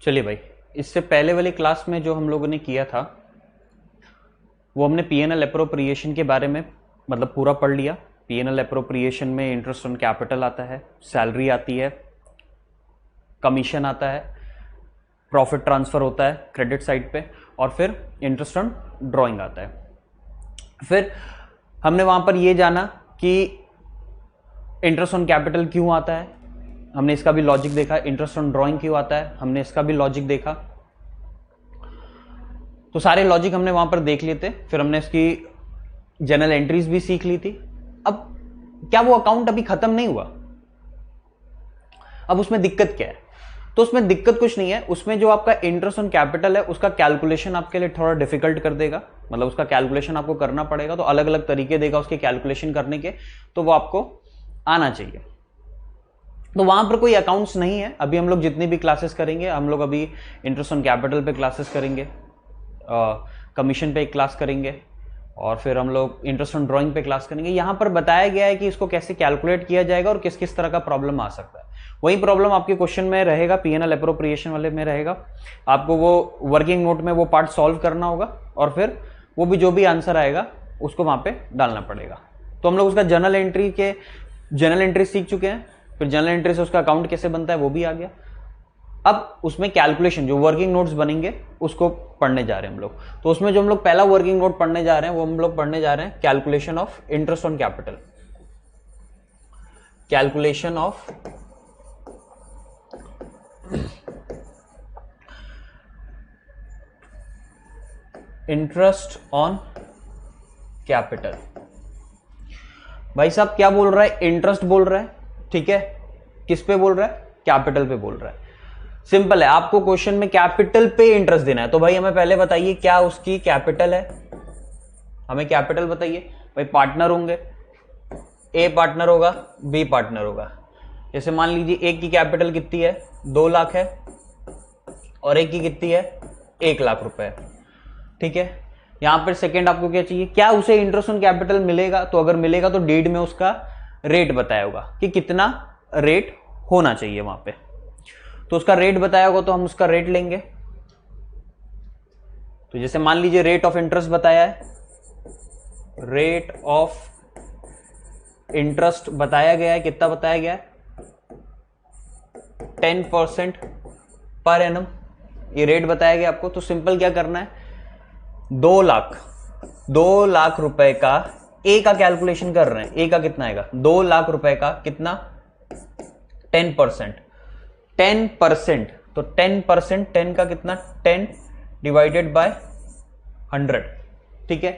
चलिए भाई, इससे पहले वाली क्लास में जो हम लोगों ने किया था वो हमने पीएनएल एप्रोप्रिएशन के बारे में मतलब पूरा पढ़ लिया। पीएनएल एप्रोप्रिएशन में इंटरेस्ट ऑन कैपिटल आता है, सैलरी आती है, कमीशन आता है, प्रॉफिट ट्रांसफर होता है क्रेडिट साइड पे, और फिर इंटरेस्ट ऑन ड्राइंग आता है। फिर हमने वहां पर ये जाना कि इंटरेस्ट ऑन कैपिटल क्यों आता है, हमने इसका भी लॉजिक देखा। इंटरेस्ट ऑन ड्राइंग क्यों आता है, हमने इसका भी लॉजिक देखा। तो सारे लॉजिक हमने वहां पर देख लिए थे। फिर हमने इसकी जनरल एंट्रीज भी सीख ली थी। अब क्या वो अकाउंट अभी खत्म नहीं हुआ? अब उसमें दिक्कत क्या है? तो उसमें दिक्कत कुछ नहीं है। उसमें जो आपका इंटरेस्ट ऑन कैपिटल है उसका कैलकुलेशन आपके लिए थोड़ा डिफिकल्ट कर देगा, मतलब उसका कैलकुलेशन आपको करना पड़ेगा। तो अलग अलग तरीके देगा उसके कैलकुलेशन करने के, तो वो आपको आना चाहिए। तो वहां पर कोई अकाउंट्स नहीं है। अभी हम लोग जितनी भी क्लासेस करेंगे, हम लोग अभी इंटरेस्ट ऑन कैपिटल पे क्लासेस करेंगे, कमीशन पे एक क्लास करेंगे, और फिर हम लोग इंटरेस्ट ऑन ड्राइंग पे क्लास करेंगे। यहां पर बताया गया है कि इसको कैसे कैलकुलेट किया जाएगा और किस किस तरह का प्रॉब्लम आ सकता है। वही प्रॉब्लम आपके क्वेश्चन में रहेगा, पीएनएल एप्रोप्रिएशन वाले में रहेगा। आपको वो वर्किंग नोट में वो पार्ट सॉल्व करना होगा, और फिर वो भी जो भी आंसर आएगा उसको वहां पे डालना पड़ेगा। तो हम लोग उसका जनरल एंट्री सीख चुके हैं। फिर जनरल एंट्री से उसका अकाउंट कैसे बनता है वो भी आ गया। अब उसमें कैलकुलेशन जो वर्किंग नोट्स बनेंगे उसको पढ़ने जा रहे हैं हम लोग। तो उसमें जो हम लोग पहला वर्किंग नोट पढ़ने जा रहे हैं वो हम लोग पढ़ने जा रहे हैं calculation of interest on capital. Calculation of interest on capital. भाई साहब क्या बोल रहा है? इंटरेस्ट बोल रहा है, ठीक है। किस पे बोल रहा है? कैपिटल पे बोल रहा है। सिंपल है, आपको क्वेश्चन में कैपिटल पे इंटरेस्ट देना है। तो भाई हमें पहले बताइए क्या उसकी कैपिटल है, हमें कैपिटल बताइए। भाई पार्टनर होंगे, ए पार्टनर होगा, बी पार्टनर होगा। जैसे मान लीजिए एक की कैपिटल कितनी है, 2 लाख है, और एक की कितनी है, 1 लाख रुपए है, ठीक है। यहां पर सेकेंड आपको क्या चाहिए, क्या उसे इंटरेस्ट ऑन कैपिटल मिलेगा? तो अगर मिलेगा तो डीड में उसका रेट बताया होगा कि कितना रेट होना चाहिए वहां पे। तो उसका रेट बताया होगा तो हम उसका रेट लेंगे। तो जैसे मान लीजिए रेट ऑफ इंटरेस्ट बताया है, रेट ऑफ इंटरेस्ट बताया गया है, कितना बताया गया है, 10% पर एनम, ये रेट बताया गया आपको। तो सिंपल क्या करना है, 2 लाख रुपए का ए का कैलकुलेशन कर रहे हैं। ए का कितना आएगा, 2 लाख रुपए का कितना, 10%। तो 10%, 10 का कितना, 10 डिवाइडेड बाय 100, ठीक है।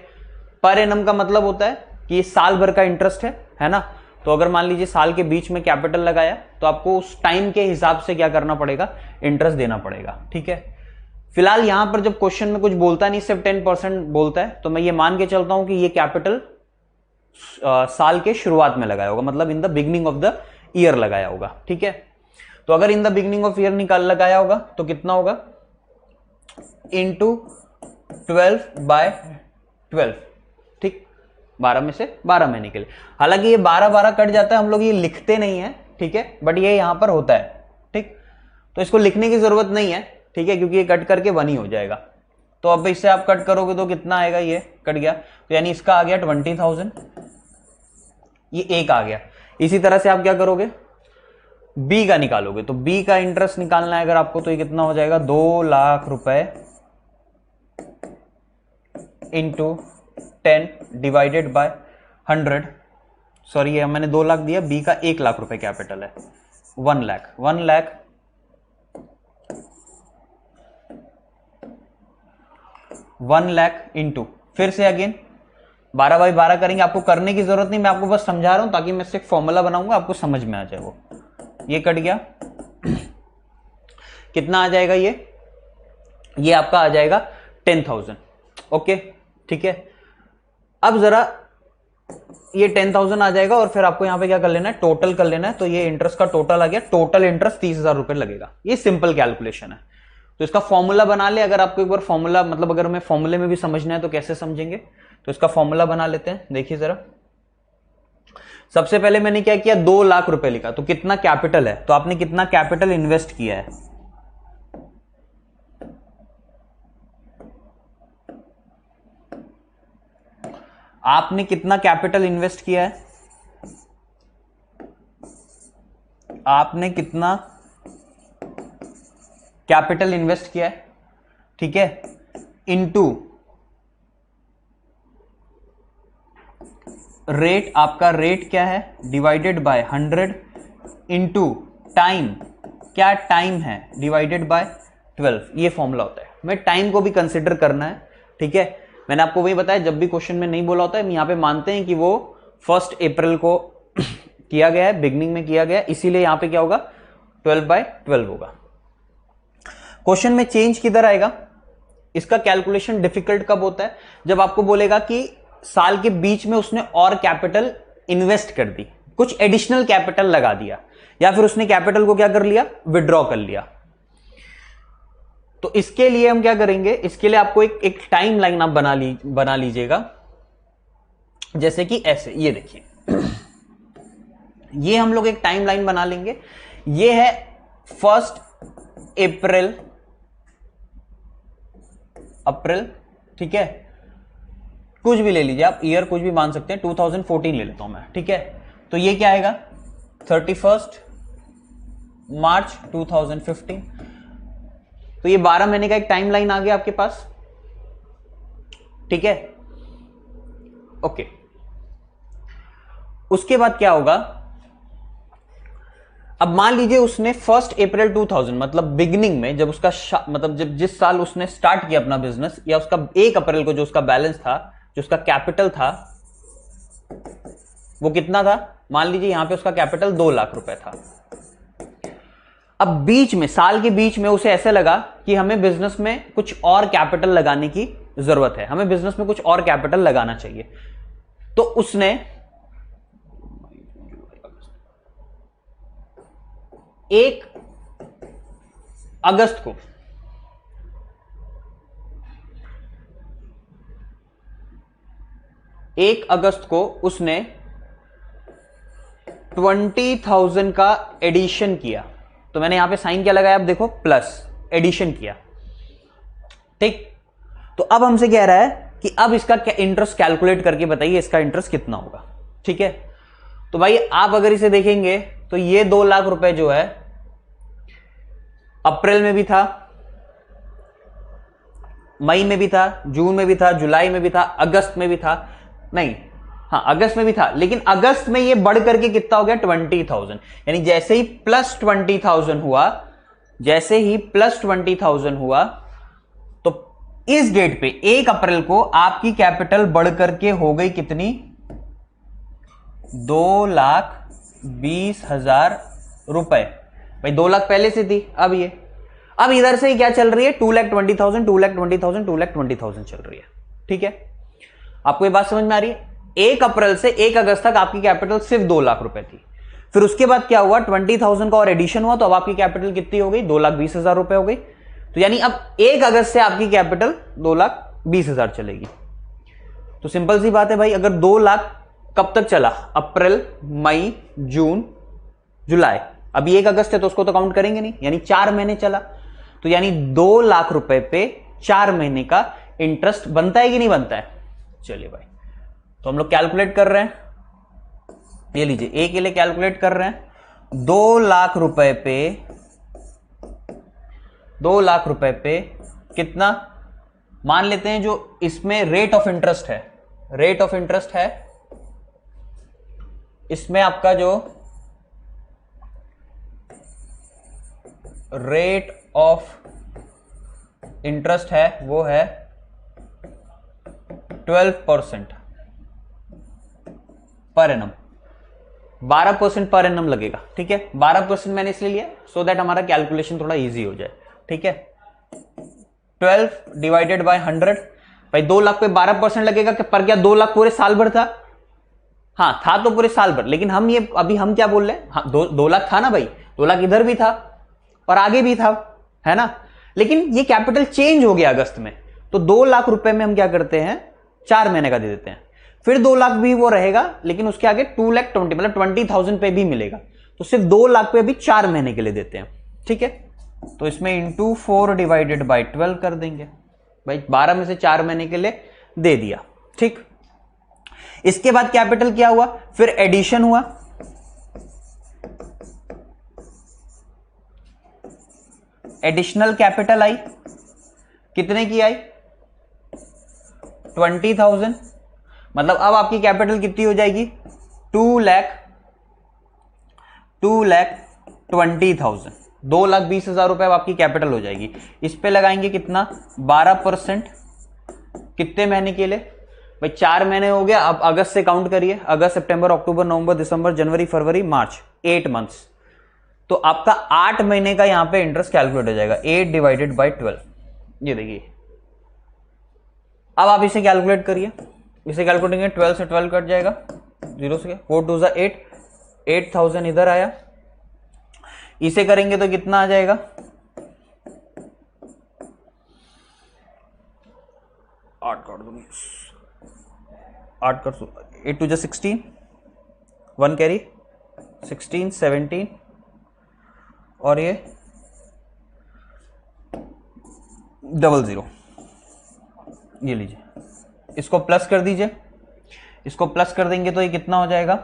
पर एनम का मतलब होता है कि ये साल भर का इंटरेस्ट है ना। तो अगर मान लीजिए साल के बीच में कैपिटल लगाया तो आपको उस टाइम के हिसाब से क्या करना पड़ेगा, इंटरेस्ट देना पड़ेगा, ठीक है। फिलहाल यहां पर जब क्वेश्चन में कुछ बोलता नहीं, सिर्फ 10% बोलता है, तो मैं ये मान के चलता हूं कि ये कैपिटल साल के शुरुआत में लगाया होगा, मतलब in the beginning of the year लगाया होगा, ठीक है। तो अगर in the beginning of year निकाल लगाया होगा तो कितना होगा, इंटू 12/12, ठीक, 12 में से 12 महीने के लिए। हालांकि ये 12 कट जाता है, हम लोग ये लिखते नहीं है, ठीक है, बट ये यहां पर होता है, ठीक। तो इसको लिखने की जरूरत नहीं है, ठीक है, क्योंकि ये कट करके 1 ही हो जाएगा। तो अब इससे आप कट करोगे तो कितना आएगा, ये कट गया, तो यानी इसका आ गया 20,000, ये एक आ गया। इसी तरह से आप क्या करोगे, बी का निकालोगे। तो बी का इंटरेस्ट निकालना है अगर आपको, तो ये कितना हो जाएगा, 2 लाख रुपए इंटू 10 डिवाइडेड बाय 100। सॉरी, ये मैंने 2 लाख दिया, बी का 1 लाख रुपए कैपिटल है, 1 लाख इंटू, फिर से अगेन 12/12 करेंगे। आपको करने की जरूरत नहीं, मैं आपको बस समझा रहा हूं ताकि मैं सिर्फ फॉर्मूला बनाऊंगा, आपको समझ में आ जाए वो। ये कट गया, कितना आ जाएगा, ये आपका आ जाएगा 10,000, ओके, ठीक है। अब जरा ये 10,000 आ जाएगा, और फिर आपको यहां पे क्या कर लेना है, टोटल कर लेना है। तो ये इंटरेस्ट का टोटल आ गया, टोटल इंटरेस्ट 30,000 रुपए लगेगा। ये सिंपल कैलकुलेशन है। तो इसका फॉर्मूला बना ले। अगर आपको एक बार फॉर्मूला, मतलब अगर हमें फॉर्मूले में भी समझना है तो कैसे समझेंगे, तो इसका फॉर्मूला बना लेते हैं। देखिए जरा, सबसे पहले मैंने क्या किया, 2 लाख रुपए लिखा। तो कितना कैपिटल है, तो आपने कितना कैपिटल इन्वेस्ट किया है, आपने कितना कैपिटल इन्वेस्ट किया है, आपने कितना कैपिटल इन्वेस्ट किया है, ठीक है, इनटू रेट, आपका रेट क्या है, डिवाइडेड बाय 100 इनटू टाइम, क्या टाइम है, डिवाइडेड बाय 12, ये फॉर्मूला होता है। मैं टाइम को भी कंसिडर करना है, ठीक है। मैंने आपको वही बताया, जब भी क्वेश्चन में नहीं बोला होता है, यहां पे मानते हैं कि वो 1 अप्रैल को किया गया है, बिगनिंग में किया गया है, इसीलिए यहां पे क्या होगा, 12/12 होगा। क्वेश्चन में चेंज किधर आएगा, इसका कैलकुलेशन डिफिकल्ट कब होता है, जब आपको बोलेगा कि साल के बीच में उसने और कैपिटल इन्वेस्ट कर दी, कुछ एडिशनल कैपिटल लगा दिया, या फिर उसने कैपिटल को क्या कर लिया, विड्रॉ कर लिया। तो इसके लिए हम क्या करेंगे, इसके लिए आपको एक टाइम लाइन आप बना लीजिएगा, जैसे कि ऐसे, ये देखिए ये हम लोग एक टाइम लाइन बना लेंगे। ये है 1 अप्रैल, ठीक है, कुछ भी ले लीजिए आप, ईयर कुछ भी मान सकते हैं, 2014 ले लेता हूं मैं, ठीक है। तो ये क्या आएगा, 31 मार्च 2015। तो ये 12 महीने का एक टाइम लाइन आ गया आपके पास, ठीक है, ओके। उसके बाद क्या होगा, अब मान लीजिए उसने 1 अप्रैल 2000, मतलब बिगिनिंग में, जब उसका मतलब जब जिस साल उसने स्टार्ट किया अपना बिजनेस, या उसका 1 अप्रैल को जो उसका बैलेंस था, जो उसका कैपिटल था, वो कितना था, मान लीजिए यहां पे उसका कैपिटल 2 लाख रुपए था। अब बीच में, साल के बीच में उसे ऐसे लगा कि हमें बिजनेस में कुछ और कैपिटल लगाने की जरूरत है, हमें बिजनेस में कुछ और कैपिटल लगाना चाहिए। तो उसने 1 अगस्त को उसने 20,000 का एडिशन किया। तो मैंने यहां पे साइन क्या लगाया, आप देखो, प्लस, एडिशन किया, ठीक। तो अब हमसे कह रहा है कि अब इसका इंटरेस्ट कैलकुलेट करके बताइए इसका इंटरेस्ट कितना होगा, ठीक है। तो भाई आप अगर इसे देखेंगे तो ये 2 लाख रुपए जो है अप्रैल में भी था, मई में भी था, जून में भी था, जुलाई में भी था, अगस्त में भी था, नहीं, हाँ अगस्त में भी था, लेकिन अगस्त में ये बढ़ करके कितना हो गया, 20,000। यानी जैसे ही प्लस 20,000 हुआ, जैसे ही प्लस 20,000 हुआ, तो इस डेट पे 1 अप्रैल को आपकी कैपिटल बढ़ करके हो गई कितनी, 2,20,000 रुपए। भाई 2 लाख पहले से थी, अब इधर से क्या चल रही है, 2,20,000 2,20,000 2,20,000 चल रही है, ठीक है। आपको ये बात समझ में आ रही है। 1 अप्रैल से 1 अगस्त तक आपकी कैपिटल सिर्फ 2 लाख रुपए थी। फिर उसके बाद क्या हुआ, 20,000 का और एडिशन हुआ, तो अब आपकी कैपिटल कितनी हो गई, 2,20,000 रुपए हो गई। तो यानी अब 1 अगस्त से आपकी कैपिटल 2,20,000 चलेगी। तो सिंपल सी बात है भाई, अगर 2 लाख कब तक चला, अप्रैल, मई, जून, जुलाई, अभी 1 अगस्त है तो उसको तो काउंट करेंगे नहीं, यानी 4 महीने चला। तो यानी 2 लाख रुपए पे 4 महीने का इंटरेस्ट बनता है कि नहीं बनता है। चलिए भाई, तो हम लोग कैलकुलेट कर रहे हैं, ये लीजिए, ए के लिए कैलकुलेट कर रहे हैं। 2 लाख रुपए पे कितना, मान लेते हैं जो इसमें रेट ऑफ इंटरेस्ट है, इसमें आपका जो रेट ऑफ इंटरेस्ट है वो है 12% पर एनम, 12% पर एनम लगेगा, ठीक है। 12% मैंने इसलिए लिया सो दैट हमारा कैलकुलेशन थोड़ा इजी हो जाए, ठीक है। 12 डिवाइडेड बाय 100, भाई 2 लाख पे 12% लगेगा, पर क्या 2 लाख पूरे साल भर था, हाँ था तो पूरे साल भर, लेकिन हम ये अभी हम क्या बोल रहे हैं, हाँ 2 लाख था ना भाई, 2 लाख इधर भी था और आगे भी था, है ना। लेकिन ये कैपिटल चेंज हो गया अगस्त में, तो 2 लाख रुपए में हम क्या करते हैं, 4 महीने का दे देते हैं। फिर 2 लाख भी वो रहेगा, लेकिन उसके आगे 2,20,000 मतलब 20,000 पे भी मिलेगा, तो सिर्फ 2 लाख पे अभी 4 महीने के लिए देते हैं, ठीक है। तो इसमें इंटू 4 डिवाइडेड बाई 12 कर देंगे, भाई 12 में से 4 महीने के लिए दे दिया, ठीक। इसके बाद कैपिटल क्या हुआ, फिर एडिशन हुआ, एडिशनल कैपिटल आई, कितने की आई 20,000, मतलब अब आपकी कैपिटल कितनी हो जाएगी 2,20,000, 2,20,000 रुपए अब आपकी कैपिटल हो जाएगी। इस पे लगाएंगे कितना 12%, कितने महीने के लिए भाई 4 महीने हो गया। अब अगस्त से काउंट करिए, अगस्त सितंबर अक्टूबर नवंबर दिसंबर जनवरी फरवरी मार्च, 8 मंथ्स, तो आपका 8 महीने का यहां पे इंटरेस्ट कैलकुलेट हो जाएगा 8 डिवाइडेड बाई 12। ये देखिए अब आप इसे कैलकुलेट करिए, इसे कैलकुलेट करेंगे 12 से 12 कट जाएगा, 0 से 4 2 8, 8,000 इधर आया, इसे करेंगे तो कितना आ जाएगा 8 काट दूंगी, 8 कर 8 2 16, 1 कैरी 16 17 और ये 00, ये लीजिए, इसको प्लस कर दीजिए, इसको प्लस कर देंगे तो ये कितना हो जाएगा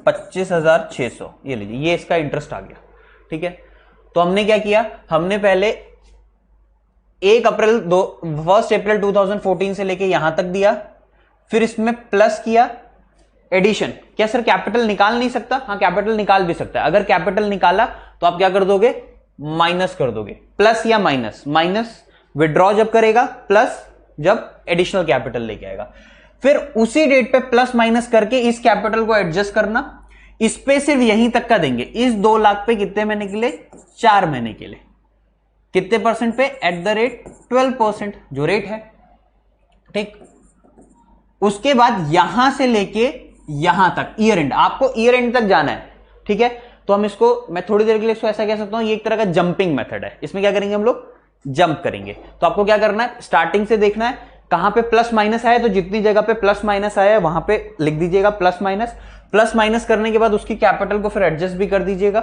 25,600, ये लीजिए, ये इसका इंटरेस्ट आ गया। ठीक है, तो हमने क्या किया, हमने पहले 1 अप्रैल 1 अप्रैल 2014 से लेके यहां तक दिया, फिर इसमें प्लस किया एडिशन। क्या सर कैपिटल निकाल नहीं सकता, हाँ कैपिटल निकाल भी सकता है। अगर कैपिटल निकाला तो आप क्या कर दोगे माइनस कर दोगे, प्लस या माइनस, माइनस विड्रॉ जब करेगा, प्लस जब एडिशनल कैपिटल लेके आएगा, फिर उसी डेट पे प्लस माइनस करके इस कैपिटल को एडजस्ट करना, इस पे सिर्फ यहीं तक का देंगे, इस 2 लाख पे कितने महीने के लिए 4 महीने के लिए, कितने परसेंट पे @12% जो रेट है। ठीक, उसके बाद यहां से लेके यहां तक ईयर एंड, आपको ईयर एंड तक जाना है। ठीक है, तो हम इसको, मैं थोड़ी देर के लिए इसको ऐसा कह सकता हूं, ये एक तरह का जंपिंग मेथड है। इसमें क्या करेंगे हम लोग जंप करेंगे। तो आपको क्या करना है, स्टार्टिंग से देखना है कहां पे प्लस माइनस आया, तो जितनी जगह पे प्लस माइनस आया है वहां पे लिख दीजिएगा प्लस माइनस, प्लस माइनस करने के बाद उसकी कैपिटल को फिर एडजस्ट भी कर दीजिएगा।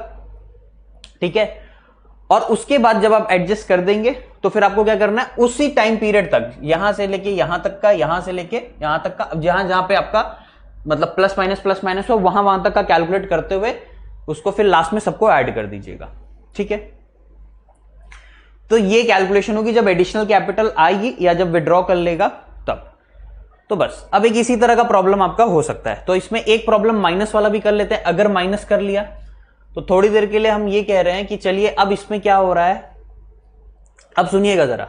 ठीक है, और उसके बाद जब आप एडजस्ट कर देंगे तो फिर आपको क्या करना है, उसी टाइम पीरियड तक, यहां से लेके यहां तक का, यहां से लेके यहां तक का, जहां जहां पे आपका मतलब प्लस माइनस हो, वहां वहां तक का कैलकुलेट करते हुए उसको फिर लास्ट में सबको ऐड कर दीजिएगा। ठीक है, तो ये कैलकुलेशन होगी जब एडिशनल कैपिटल आएगी या जब विड्रॉ कर लेगा तब। तो बस अब एक इसी तरह का प्रॉब्लम आपका हो सकता है। तो इसमें एक प्रॉब्लम माइनस वाला भी कर लेते हैं। अगर माइनस कर लिया तो थोड़ी देर के लिए हम ये कह रहे हैं कि चलिए अब इसमें क्या हो रहा है, अब सुनिएगा जरा,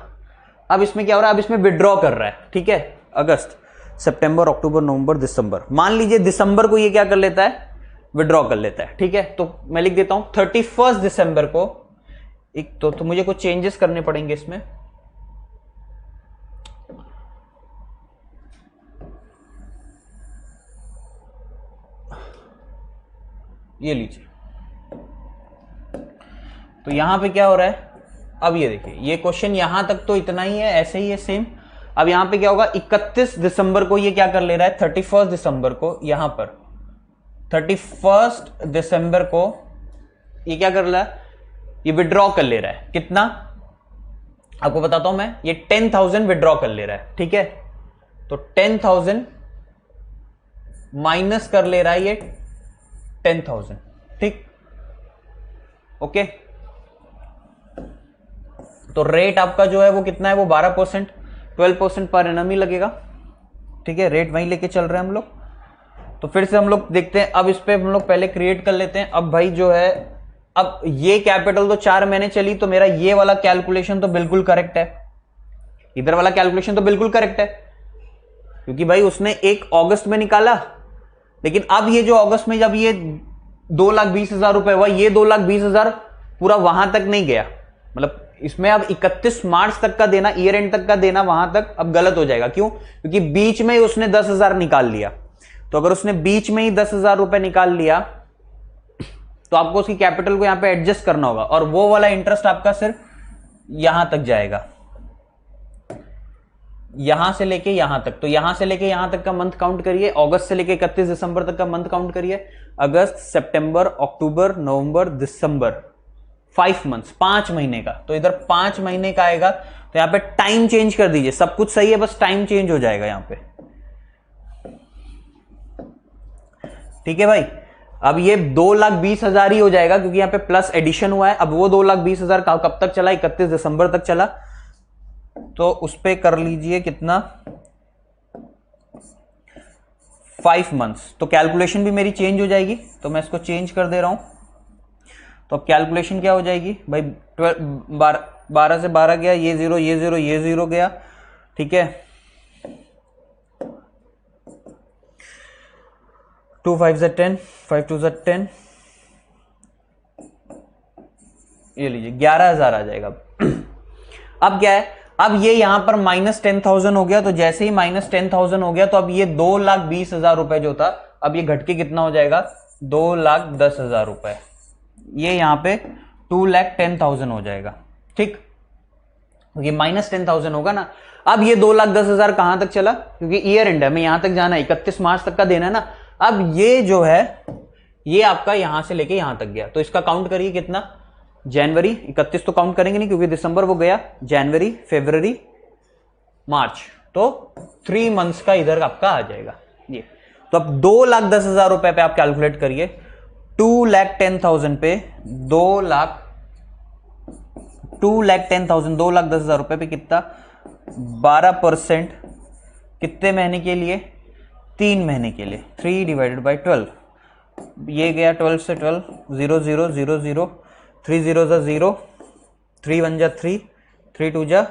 अब इसमें क्या हो रहा है, अब इसमें विड्रॉ कर रहा है। ठीक है, अगस्त सितंबर अक्टूबर नवंबर दिसंबर, मान लीजिए दिसंबर को ये क्या कर लेता है, विड्रॉ कर लेता है। ठीक है, तो मैं लिख देता हूं 31 दिसंबर को, एक तो मुझे कुछ चेंजेस करने पड़ेंगे इसमें। ये लीजिए, तो यहां पे क्या हो रहा है, अब ये देखिए, ये क्वेश्चन यहां तक तो इतना ही है, ऐसे ही है सेम। अब यहां पे क्या होगा, 31 दिसंबर को ये क्या कर ले रहा है, 31 दिसंबर को, यहां पर 31 दिसंबर को ये क्या कर रहा है, ये विड्रॉ कर ले रहा है। कितना आपको बताता हूं मैं, ये 10,000 विड्रॉ कर ले रहा है। ठीक है, तो 10,000 माइनस कर ले रहा है ये 10,000। ठीक, ओके, तो रेट आपका जो है वो कितना है, वो 12%, 12% पर एनम ही लगेगा। ठीक है, रेट वहीं लेके चल रहे हैं हम लोग। तो फिर से हम लोग देखते हैं, अब इस पे हम लोग पहले क्रिएट कर लेते हैं। अब भाई जो है, अब ये कैपिटल तो 4 महीने चली, तो मेरा ये वाला कैलकुलेशन तो बिल्कुल करेक्ट है, इधर वाला कैलकुलेशन तो बिल्कुल करेक्ट है, क्योंकि भाई उसने 1 अगस्त में निकाला। लेकिन अब ये जो अगस्त में जब ये 2,20,000 रुपए हुआ, ये 2,20,000 पूरा वहां तक नहीं गया, मतलब इसमें अब 31 मार्च तक का देना, ईयर एंड तक का देना वहां तक अब गलत हो जाएगा। क्यों, क्योंकि बीच में ही उसने 10,000 निकाल लिया। तो अगर उसने बीच में ही 10,000 रुपए निकाल लिया तो आपको उसकी कैपिटल को यहां पे एडजस्ट करना होगा, और वो वाला इंटरेस्ट आपका सिर्फ यहां तक जाएगा, यहां से लेके यहां तक। तो यहां से लेके यहां तक का मंथ काउंट करिए, अगस्त से लेके 31 दिसंबर तक का मंथ काउंट करिए, अगस्त सितंबर अक्टूबर नवंबर दिसंबर, 5 मंथ्स, 5 महीने का। तो इधर 5 महीने का आएगा, तो यहां पे टाइम चेंज कर दीजिए, सब कुछ सही है, बस टाइम चेंज हो जाएगा यहां पे। ठीक है भाई। अब ये 2,20,000 ही हो जाएगा क्योंकि यहाँ पे प्लस एडिशन हुआ है। अब वो 2,20,000 कब तक चला, 31 दिसंबर तक चला, तो उस पे कर लीजिए कितना, 5 मंथ्स। तो कैलकुलेशन भी मेरी चेंज हो जाएगी, तो मैं इसको चेंज कर दे रहा हूं। तो अब कैलकुलेशन क्या हो जाएगी भाई, 12 से 12 गया, ये 0 ये 0 ये 0 गया, ठीक है। 2 5 से 10, 5 2 से 10, ये लीजिए 11,000 आ जाएगा। अब क्या है, अब ये यहां पर -10,000 हो गया, तो जैसे ही -10,000 हो गया तो अब ये 2,20,000 रुपए जो था, अब ये घट के कितना हो जाएगा, 2,10,000 रुपए। ये यहां पे 2,10,000 हो जाएगा, ठीक। ये -10,000 होगा ना। अब ये 2,10,000 कहां तक चला, क्योंकि ईयर एंड है, हमें यहां तक जाना है, 31 मार्च तक का देना है ना। अब ये जो है ये आपका यहां से लेके यहां तक गया, तो इसका काउंट करिए कितना, जनवरी 31 तो काउंट करेंगे नहीं क्योंकि दिसंबर वो गया, जनवरी फरवरी मार्च, तो 3 मंथ्स का इधर आपका आ जाएगा ये। तो अब 2,10,000 रुपए पे आप कैलकुलेट करिए, 2,10,000 पे 2,10,000 2,10,000 रुपए पे कितना, 12% कितने महीने के लिए, 3 महीने के लिए, 3 डिवाइडेड बाई 12, ये गया 12 से 12, 0 0 0 0, 3 0 जा 0, 3 1 जा 3, 3 2 जा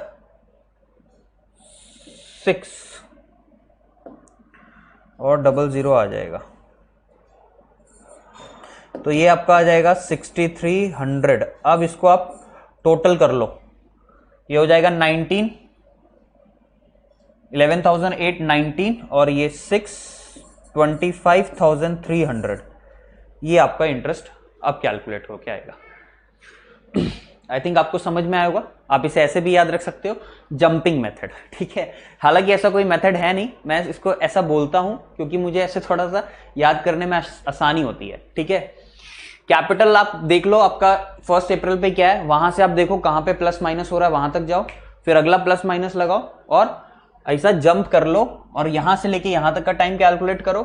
6 और 00 आ जाएगा। तो ये आपका आ जाएगा 6,300। अब इसको आप टोटल कर लो, ये हो जाएगा 11,819 और ये 25,300। ये आपका इंटरेस्ट अब कैलकुलेट होके आएगा। आई थिंक आपको समझ में आया होगा। आप इसे ऐसे भी याद रख सकते हो, जंपिंग मेथड, ठीक है। हालांकि ऐसा कोई मेथड है नहीं, मैं इसको ऐसा बोलता हूं क्योंकि मुझे ऐसे थोड़ा सा याद करने में आसानी होती है, ठीक है। कैपिटल आप देख लो, आपका 1 अप्रैल पे क्या है, वहां से आप देखो कहां पे प्लस माइनस हो रहा है, वहां तक जाओ, फिर अगला प्लस माइनस लगाओ और ऐसा जंप कर लो और यहां से लेके यहां तक का टाइम कैलकुलेट करो,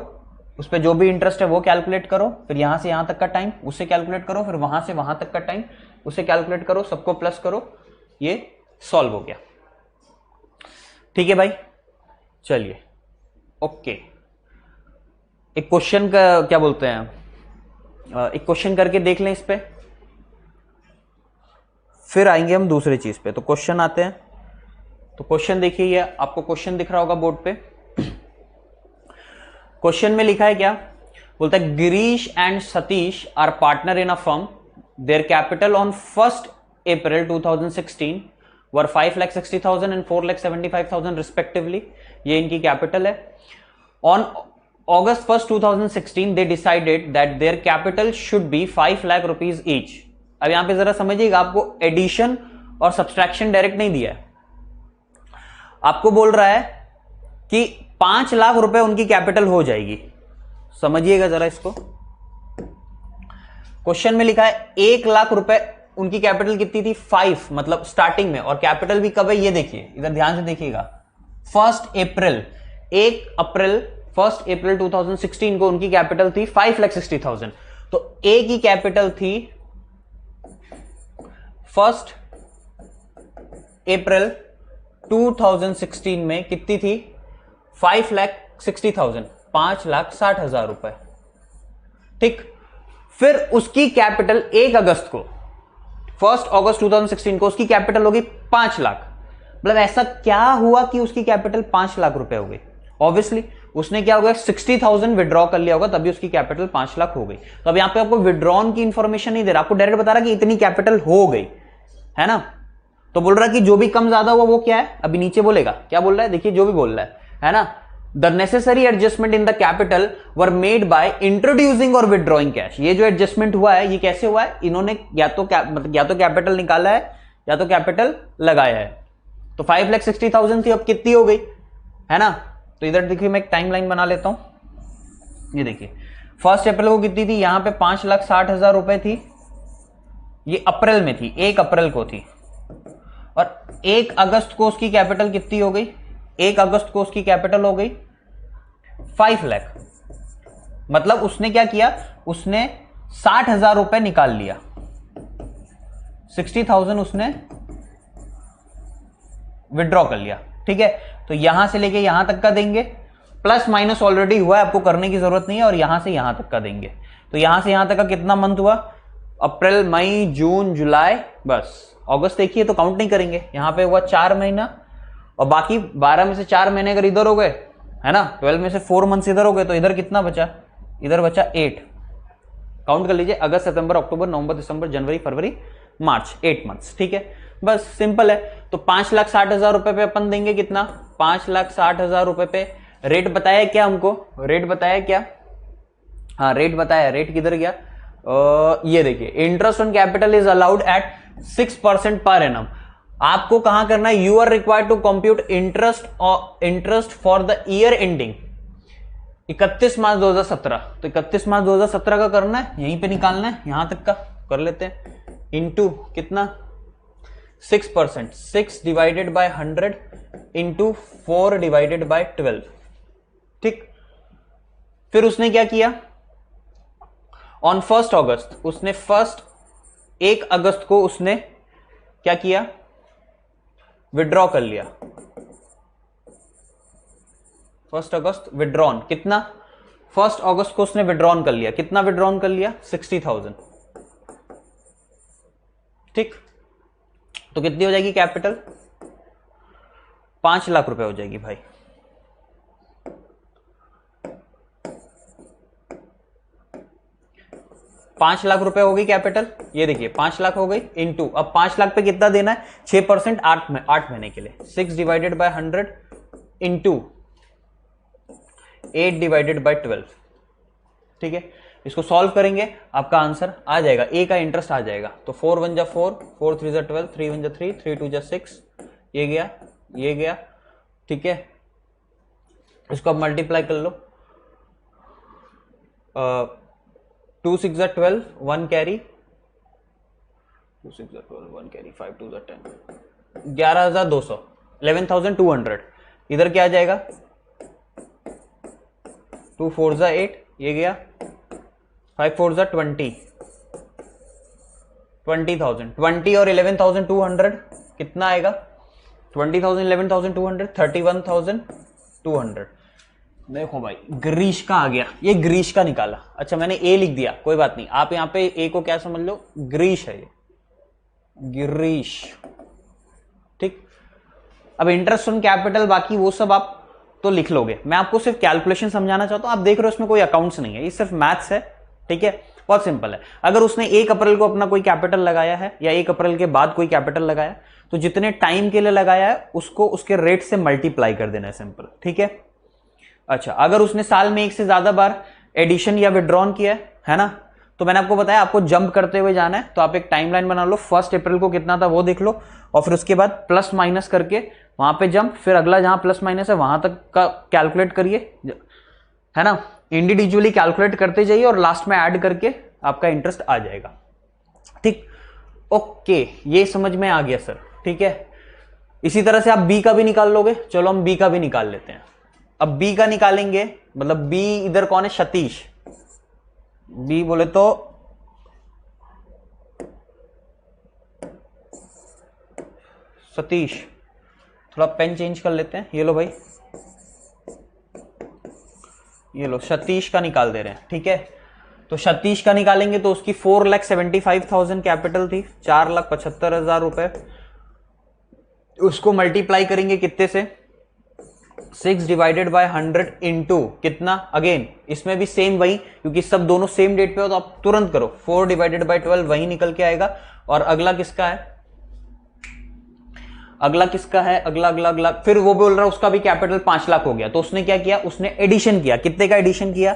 उस पर जो भी इंटरेस्ट है वो कैलकुलेट करो, फिर यहां से यहां तक का टाइम उसे कैलकुलेट करो, फिर वहां से वहां तक का टाइम उसे कैलकुलेट करो, सबको प्लस करो, ये सॉल्व हो गया, ठीक है भाई। चलिए ओके, एक क्वेश्चन का क्या बोलते हैं, एक क्वेश्चन करके देख लें इस पे, फिर आएंगे हम दूसरी चीज पे। तो क्वेश्चन आते हैं, तो क्वेश्चन देखिए, ये आपको क्वेश्चन दिख रहा होगा बोर्ड पे। क्वेश्चन में लिखा है क्या, बोलता है Girish and Satish are partner in a firm, their capital on 1 April 2016 were 5,60,000 and 4,75,000 respectively. ये इनकी कैपिटल है। On August 1st 2016 they decided that their capital should be 5 lakh rupees each। अब यहां पे जरा समझिएगा, आपको एडिशन और सब्सट्रैक्शन डायरेक्ट नहीं दिया है, आपको बोल रहा है कि 5 लाख रुपए उनकी कैपिटल हो जाएगी। समझिएगा जरा इसको, क्वेश्चन में लिखा है 1 लाख रुपए उनकी कैपिटल कितनी थी, 5, मतलब स्टार्टिंग में, और कैपिटल भी कब है ये देखिए, इधर ध्यान से देखिएगा, 1 अप्रैल 1 अप्रैल 2016 को उनकी कैपिटल थी 5,60,000। तो ए की कैपिटल थी 1 अप्रैल 2016 में कितनी थी, 5,60,000, 5,60,000 रुपए, ठीक। फिर उसकी कैपिटल 1 अगस्त को, 1 अगस्त 2016 को उसकी कैपिटल होगी 5 लाख। मतलब ऐसा क्या हुआ कि उसकी कैपिटल 5 लाख रुपए हो गई, ऑब्वियसली उसने क्या होगा 60,000 विड्रॉ कर लिया होगा, तभी उसकी कैपिटल 5 लाख हो गई। तो अब यहां पे आपको विड्रॉन की इंफॉर्मेशन नहीं दे रहा, आपको डायरेक्ट बता रहा कि इतनी कैपिटल हो गई है ना। तो बोल रहा कि जो भी कम ज्यादा हुआ वो क्या है, अभी नीचे बोलेगा क्या बोल रहा है, देखिए जो भी बोल रहा है ना। The necessary adjustment in the capital were made by introducing और विड्रॉइंग कैश। ये जो एडजस्टमेंट हुआ है ये कैसे हुआ है, इन्होंने या तो कैपिटल निकाला है या तो कैपिटल लगाया है। तो 5,60,000 थी, अब कितनी हो गई है ना। तो इधर देखिए मैं एक टाइमलाइन बना लेता हूं, ये देखिए 1 अप्रैल को कितनी थी, यहां पे 5,60,000 रुपए थी, ये अप्रैल में थी, 1 अप्रैल को थी, और 1 अगस्त को उसकी कैपिटल कितनी हो गई, 1 अगस्त को उसकी कैपिटल हो गई 5 लाख। मतलब उसने क्या किया, उसने 60,000 रुपए निकाल लिया, 60,000 उसने विड्रॉ कर लिया, ठीक है। तो यहां से लेके यहां तक का देंगे, प्लस माइनस ऑलरेडी हुआ है, आपको करने की जरूरत नहीं है, और यहां से यहां तक का देंगे। तो यहां से यहां तक का कितना मंथ हुआ, अप्रैल मई जून जुलाई, बस अगस्त देखिए तो काउंट नहीं करेंगे, यहां पे हुआ 4 महीना, और बाकी 12 में से 4 महीने अगर इधर हो गए, है ना, 12 में से 4 मंथ्स इधर हो गए, तो इधर कितना बचा, इधर बचा 8, काउंट कर लीजिए, अगस्त सितंबर अक्टूबर नवंबर दिसंबर जनवरी फरवरी मार्च, 8 मंथ्स, ठीक है। बस सिंपल है। तो 5,60,000 रुपए पे अपन देंगे कितना, 5,60,000 रुपए पे। रेट बताया क्या हमको, रेट बताया क्या, हाँ रेट बताया, रेट किधर गया, ये देखिए, interest on capital is allowed at 6% per annum. आपको कहां करना है, you are required to compute interest for the year ending 31 March 2017। तो 31 मार्च 2017 का करना है, यहीं पे निकालना है, यहां तक का कर लेते हैं, इंटू कितना 6%, 6 divided by 100 into 4 divided by 12, ठीक। फिर उसने क्या किया, ऑन 1 अगस्त, उसने 1 अगस्त को उसने क्या किया, विड्रॉ कर लिया, 1 अगस्त विड्रॉन, कितना, 1 अगस्त को उसने विड्रॉन कर लिया, कितना विड्रॉन कर लिया, 60,000, ठीक। तो कितनी हो जाएगी कैपिटल, 5 लाख रुपए हो जाएगी भाई। पांच लाख रुपए हो गई कैपिटल, ये देखिए 5 लाख हो गई, इंटू अब 5 लाख पे कितना देना है, 6%, 8 महीने के लिए, 6 divided by 100 into 8 divided by 12, ठीक है। इसको सॉल्व करेंगे, आपका आंसर आ जाएगा, ए का इंटरेस्ट आ जाएगा। तो 4 1 जा 4, 4 3 जा 12, 3 1 जा 3, 3 2 जा 6, ये गया, ये गया, ठीक है। इसको अब मल्टीप्लाई कर लो, 2 6 जा 12, 1 कैरी, 2 6 जा 12, 1 कैरी, 5 2 जा 10, 11,200, 11,200। इधर क्या आ जाएगा, 2 4 जा 8, ये गया, 5 4 जा 20, 20,000, 20 और 11,200 कितना आएगा, 20,000 11,200, 31,200। देखो भाई ग्रीश का आ गया, ये ग्रीश का निकाला, अच्छा मैंने ए लिख दिया, कोई बात नहीं, आप यहां पे ए को क्या समझ लो, ग्रीश है ये, गिरीश, ठीक। अब इंटरेस्ट ऑन कैपिटल बाकी वो सब आप तो लिख लोगे, मैं आपको सिर्फ कैलकुलेशन समझाना चाहता हूं। आप देख रहे हो इसमें कोई अकाउंट्स नहीं है, ये सिर्फ मैथ्स है, ठीक है, बहुत सिंपल है। अगर उसने 1 अप्रैल को अपना कोई कैपिटल लगाया है, या 1 अप्रैल के बाद कोई कैपिटल लगाया, तो जितने टाइम के लिए लगाया है उसको उसके रेट से मल्टीप्लाई कर देना है, सिंपल, ठीक है। अच्छा, अगर उसने साल में 1 से ज्यादा बार एडिशन या विड्रॉन किया है ना, तो मैंने आपको बताया आपको जंप करते हुए जाना है, तो आप एक टाइमलाइन बना लो, 1 अप्रैल को कितना था वो देख लो, और फिर उसके बाद प्लस माइनस करके वहां पे जंप, फिर अगला जहां प्लस माइनस है वहां तक का कैलकुलेट करिए, है ना, इंडिविजुअली कैलकुलेट करते जाइए, और लास्ट में ऐड करके आपका इंटरेस्ट आ जाएगा, ठीक। ओके, ये समझ में आ गया सर, ठीक है। इसी तरह से आप बी का भी निकाल लोगे, चलो हम बी का भी निकाल लेते हैं। अब बी का निकालेंगे, मतलब बी इधर कौन है, सतीश, बी बोले तो सतीश, थोड़ा पेन चेंज कर लेते हैं, ये लो भाई, ये लो सतीश का निकाल दे रहे हैं, ठीक है। तो सतीश का निकालेंगे तो उसकी 4,75,000 कैपिटल थी, 4,75,000 रुपए, उसको मल्टीप्लाई करेंगे कितने से, 6 डिवाइडेड बाय 100 इंटू कितना, अगेन इसमें भी सेम वही, क्योंकि सब दोनों सेम डेट पे हो तो आप तुरंत करो, 4 डिवाइडेड बाय 12 वही निकल के आएगा। और अगला किसका है, अगला किसका है, अगला अगला अगला फिर वो बोल रहा है उसका भी कैपिटल 5 लाख हो गया, तो उसने क्या किया, उसने एडिशन किया, कितने का एडिशन किया,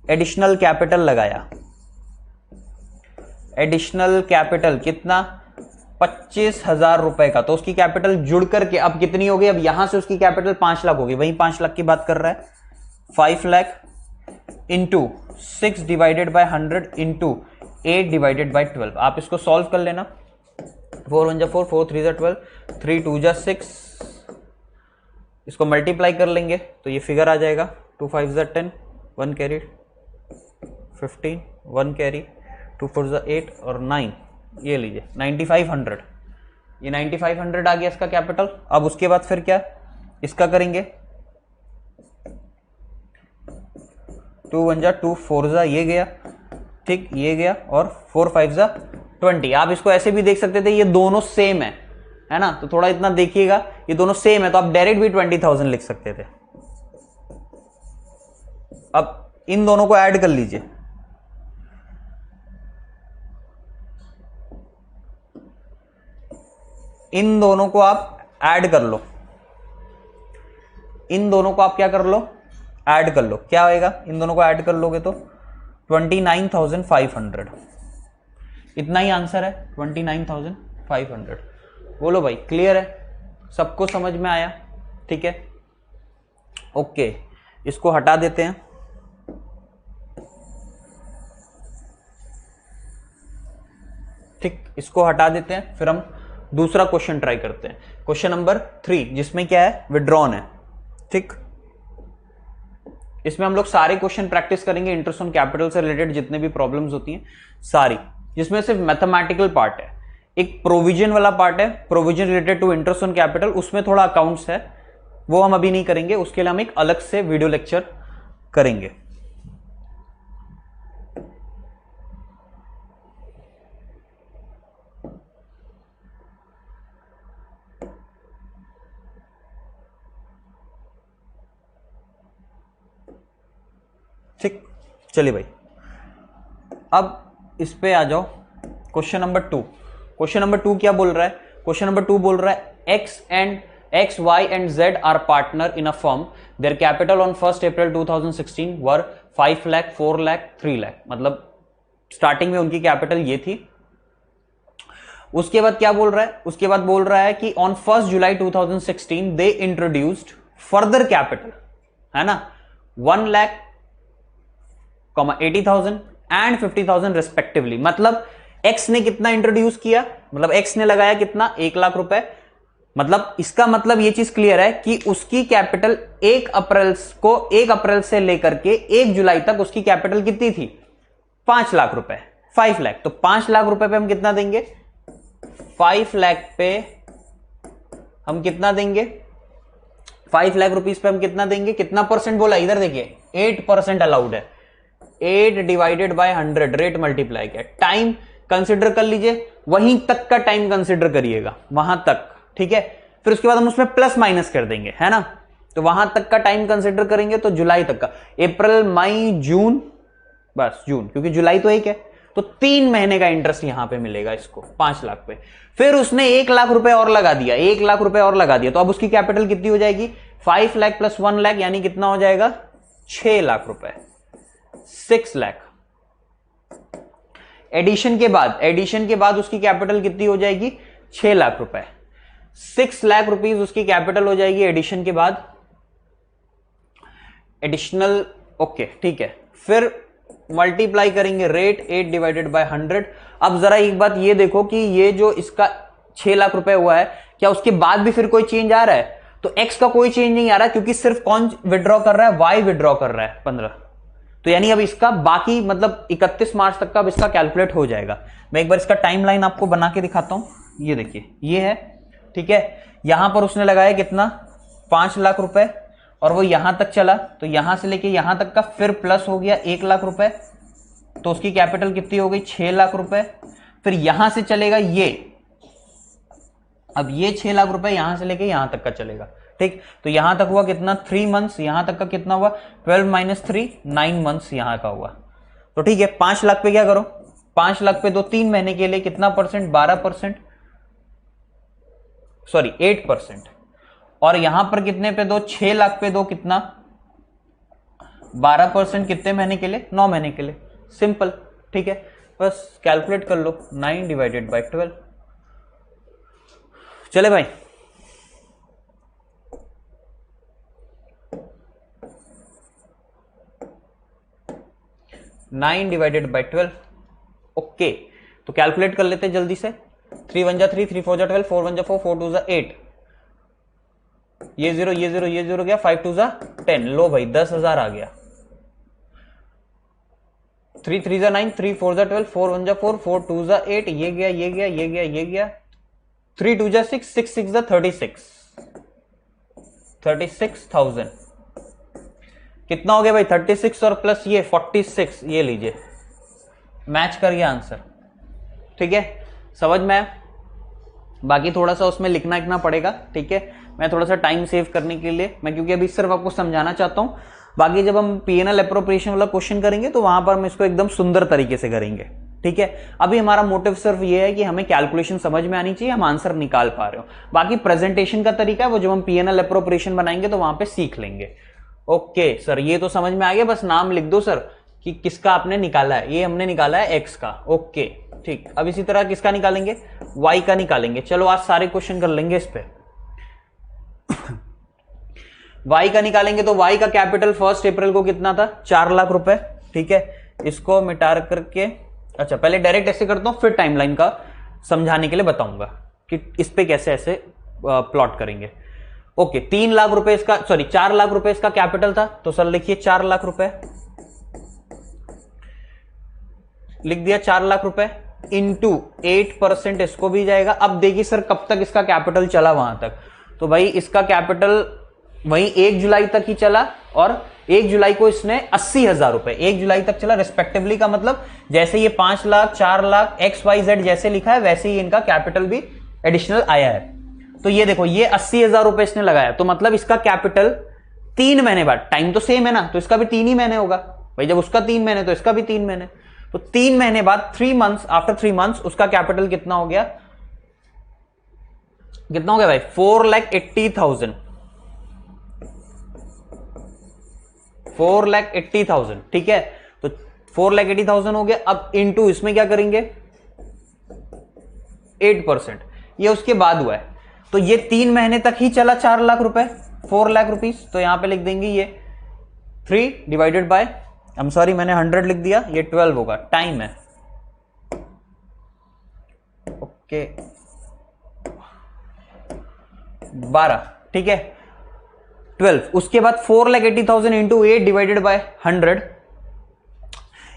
एडिशनल कैपिटल लगाया, एडिशनल कैपिटल कितना, 25,000 रुपए का। तो उसकी कैपिटल जुड़ करके अब कितनी हो गई, अब यहां से उसकी कैपिटल 5 लाख हो गई, वही 5 लाख की बात कर रहा है, 5 lakh into 6 divided by 100 into 8 divided by 12। आप इसको सॉल्व कर लेना, 4 1 जा 4, 4 3 जा 12, 3 2 जा 6, इसको मल्टीप्लाई कर लेंगे तो ये फिगर आ जाएगा, 2 5 जा 10, 1 कैरी 15, 1 कैरी, 2 4 8 और 9, ये लीजिए 9500, ये 9500 आ गया इसका कैपिटल। अब उसके बाद फिर क्या इसका करेंगे, 2 1 जा 2 4 जा ये गया, ठीक ये गया, और 4 5 जा 20। आप इसको ऐसे भी देख सकते थे, ये दोनों सेम है ना, तो थोड़ा इतना देखिएगा, ये दोनों सेम है तो आप डायरेक्ट भी 20,000 लिख सकते थे। अब इन दोनों को ऐड कर लीजिए, इन दोनों को आप ऐड कर लो, इन दोनों को आप क्या कर लो, ऐड कर लो। क्या होएगा, इन दोनों को ऐड कर लोगे तो 29,500, इतना ही आंसर है 29,500। बोलो भाई क्लियर है, सबको समझ में आया? ठीक है, ओके, इसको हटा देते हैं। ठीक, इसको हटा देते हैं, फिर हम दूसरा क्वेश्चन ट्राई करते हैं, क्वेश्चन नंबर 3, जिसमें क्या है, विड्रॉन है। ठीक, इसमें हम लोग सारे क्वेश्चन प्रैक्टिस करेंगे, इंटरेस्ट ऑन कैपिटल से रिलेटेड जितने भी प्रॉब्लम्स होती हैं सारी, जिसमें सिर्फ मैथमेटिकल पार्ट है, एक प्रोविजन वाला पार्ट है, provision related to interest on capital, उसमें थोड़ा अकाउंट्स है, वो हम अभी नहीं करेंगे, उसके लिए हम एक अलग से वीडियो लेक्चर करेंगे। ठीक, चलिए भाई, अब इस पे आ जाओ, क्वेश्चन नंबर 2। क्वेश्चन नंबर 2 क्या बोल रहा है, क्वेश्चन नंबर 2 बोल रहा है X, Y and Z are partner in a firm. Their capital on 1st April 2016 were 5 lakh, 4 lakh, 3 lakh। मतलब स्टार्टिंग में उनकी कैपिटल ये थी। उसके बाद क्या बोल रहा है, उसके बाद बोल रहा है कि on 1st July 2016 they introduced further capital, है ना, 1 लाख, 80,000 एंड 50,000 रिस्पेक्टिवली। मतलब एक्स ने कितना इंट्रोड्यूस किया, मतलब एक्स ने लगाया कितना, 1 लाख रुपए। मतलब इसका मतलब ये चीज क्लियर है कि उसकी कैपिटल 1 अप्रैल से लेकर के 1 जुलाई तक उसकी कैपिटल कितनी थी, 5 लाख रुपए, 5 लाख। तो 5 लाख रुपए पे हम कितना देंगे, 5 लाख पे हम कितना देंगे, 5 लाख रुपीस पे हम कितना देंगे, कितना परसेंट बोला, इधर देखिए 8% अलाउड है, 8 डिवाइडेड बाय 100, रेट मल्टीप्लाई किया, टाइम कंसिडर कर लीजिए, वहीं तक का टाइम कंसिडर करिएगा, वहां तक, ठीक है। फिर उसके बाद हम उसमें प्लस माइनस कर देंगे, है ना, तो वहां तक का टाइम कंसिडर करेंगे तो जुलाई तक का, अप्रैल मई जून, बस जून, क्योंकि जुलाई तो 1 है, तो 3 महीने का इंटरेस्ट यहां पे मिलेगा इसको 5 लाख पे। फिर उसने 1 लाख रुपए और लगा दिया, 1 लाख रुपए और लगा दिया, तो अब उसकी कैपिटल कितनी हो जाएगी, 5 लाख प्लस 1 लाख, यानी कितना हो जाएगा, 6 लाख रुपए, 6 लाख। एडिशन के बाद उसकी कैपिटल कितनी हो जाएगी, 6 लाख रुपए, 6 लाख रुपीस उसकी कैपिटल हो जाएगी एडिशन के बाद, एडिशनल, ओके ठीक है। फिर मल्टीप्लाई करेंगे रेट 8 डिवाइडेड बाय 100। अब जरा एक बात ये देखो कि ये जो इसका 6 लाख रुपए हुआ है, क्या उसके बाद भी फिर कोई चेंज आ रहा है, तो एक्स का कोई चेंज नहीं आ रहा है, क्योंकि सिर्फ कौन विड्रॉ कर रहा है, वाई विड्रॉ कर रहा है 15। तो यानी अब इसका बाकी मतलब 31 मार्च तक का अब इसका कैलकुलेट हो जाएगा। मैं एक बार इसका टाइमलाइन आपको बना के दिखाता हूं, ये देखिए ये है, ठीक है। यहां पर उसने लगाया कितना, 5 लाख रुपए, और वो यहां तक चला, तो यहां से लेके यहां तक का फिर प्लस हो गया 1 लाख रुपए, तो उसकी कैपिटल कितनी हो गई, 6 लाख रुपए। फिर यहां से चलेगा ये, अब ये 6 लाख रुपए यहां से लेके यहां तक का चलेगा, ठीक। तो यहां तक हुआ कितना, 3 मंथ्स, यहां तक का कितना हुआ, 12 माइनस 3, 9 मंथ्स यहां का हुआ। तो ठीक है, 5 लाख पे क्या करो, 5 लाख पे दो 3 महीने के लिए कितना परसेंट, 12%, सॉरी 8%, और यहां पर कितने पे दो, 6 लाख पे दो कितना, 12%, कितने महीने के लिए, 9 महीने के लिए, सिंपल, ठीक है। बस कैलकुलेट कर लो, 9 डिवाइडेड बाय 12। चले भाई, नाइन डिवाइडेड बाई 12, ओके। तो कैलकुलेट कर लेते हैं जल्दी से, 3 1 जा 3, 3 4 जा 12, 4 1 जा 4, 4 2 जा 8, ये 0 ये 0 ये 0 गया, 5 2 जा 10, लो भाई 10,000 आ गया। 3 3 जा 9, 3 4 जा 12, 4 1 जा 4, 4 2 जा 8, ये गया ये गया ये गया ये गया, 3 2 जा 6, 6 6 जा 36, 36,000 कितना हो गया भाई 36 और प्लस ये 46, ये लीजिए मैच कर गया आंसर। ठीक है, समझ में आया? बाकी थोड़ा सा उसमें लिखना पड़ेगा। ठीक है, मैं थोड़ा सा टाइम सेव करने के लिए मैं क्योंकि अभी सिर्फ आपको समझाना चाहता हूं, बाकी जब हम पीएनएल अप्रोप्रिएशन वाला क्वेश्चन करेंगे तो वहां पर हम इसको एकदम सुंदर तरीके से करेंगे। ठीक है, अभी हमारा मोटिव सिर्फ ये है कि हमें कैलकुलेशन समझ में आनी चाहिए, हम आंसर निकाल पा रहे हो। बाकी प्रेजेंटेशन का तरीका है वो जब हम पीएनएल अप्रोप्रिएशन बनाएंगे तो वहां पे सीख लेंगे। ओके सर, ये तो समझ में आ गया, बस नाम लिख दो सर कि किसका आपने निकाला है। ये हमने निकाला है एक्स का। ओके ठीक, अब इसी तरह किसका निकालेंगे, वाई का निकालेंगे। चलो आज सारे क्वेश्चन कर लेंगे इस पे। वाई का निकालेंगे तो वाई का कैपिटल 1 अप्रैल को कितना था, 4 लाख रुपए। ठीक है, इसको मिटा करके, अच्छा पहले डायरेक्ट ऐसे करता हूं फिर टाइमलाइन का समझाने के लिए बताऊंगा कि इस पे कैसे ऐसे प्लॉट करेंगे। ओके, 3 लाख रुपए इसका, सॉरी 4 लाख रुपए इसका कैपिटल था, तो सर लिखिए 4 लाख रुपए, लिख दिया 4 लाख रुपए इंटू 8% इसको भी जाएगा। अब देखिए सर कब तक इसका कैपिटल चला वहां तक, तो भाई इसका कैपिटल वही 1 जुलाई तक ही चला, और 1 जुलाई को इसने 80,000 रुपए 1 जुलाई तक चला रिस्पेक्टिवली। का मतलब जैसे ये 5 लाख 4 लाख XYZ जैसे लिखा है वैसे ही इनका कैपिटल भी एडिशनल आया है। तो ये देखो ये 80,000 रुपए इसने लगाया, तो मतलब इसका कैपिटल 3 महीने बाद, टाइम तो सेम है ना, तो इसका भी 3 ही महीने होगा भाई, जब उसका 3 महीने तो इसका भी 3 महीने, तो 3 महीने बाद 3 मंथ्स, आफ्टर 3 मंथ्स उसका कैपिटल कितना हो गया, कितना हो गया भाई 4,80,000, 4,80,000। ठीक है, तो 4,80,000 हो गया। अब इनटू इसमें क्या करेंगे 8%, ये उसके बाद हुआ है, तो ये 3 महीने तक ही चला 4 लाख रुपए 4 लाख रुपीस, तो यहां पे लिख देंगे ये 3 divided by, I am sorry मैंने 100 लिख दिया, ये 12 होगा, टाइम है। ओके 12, ठीक है 12, उसके बाद 4,80,000 इंटू 8 डिवाइडेड बाय 100,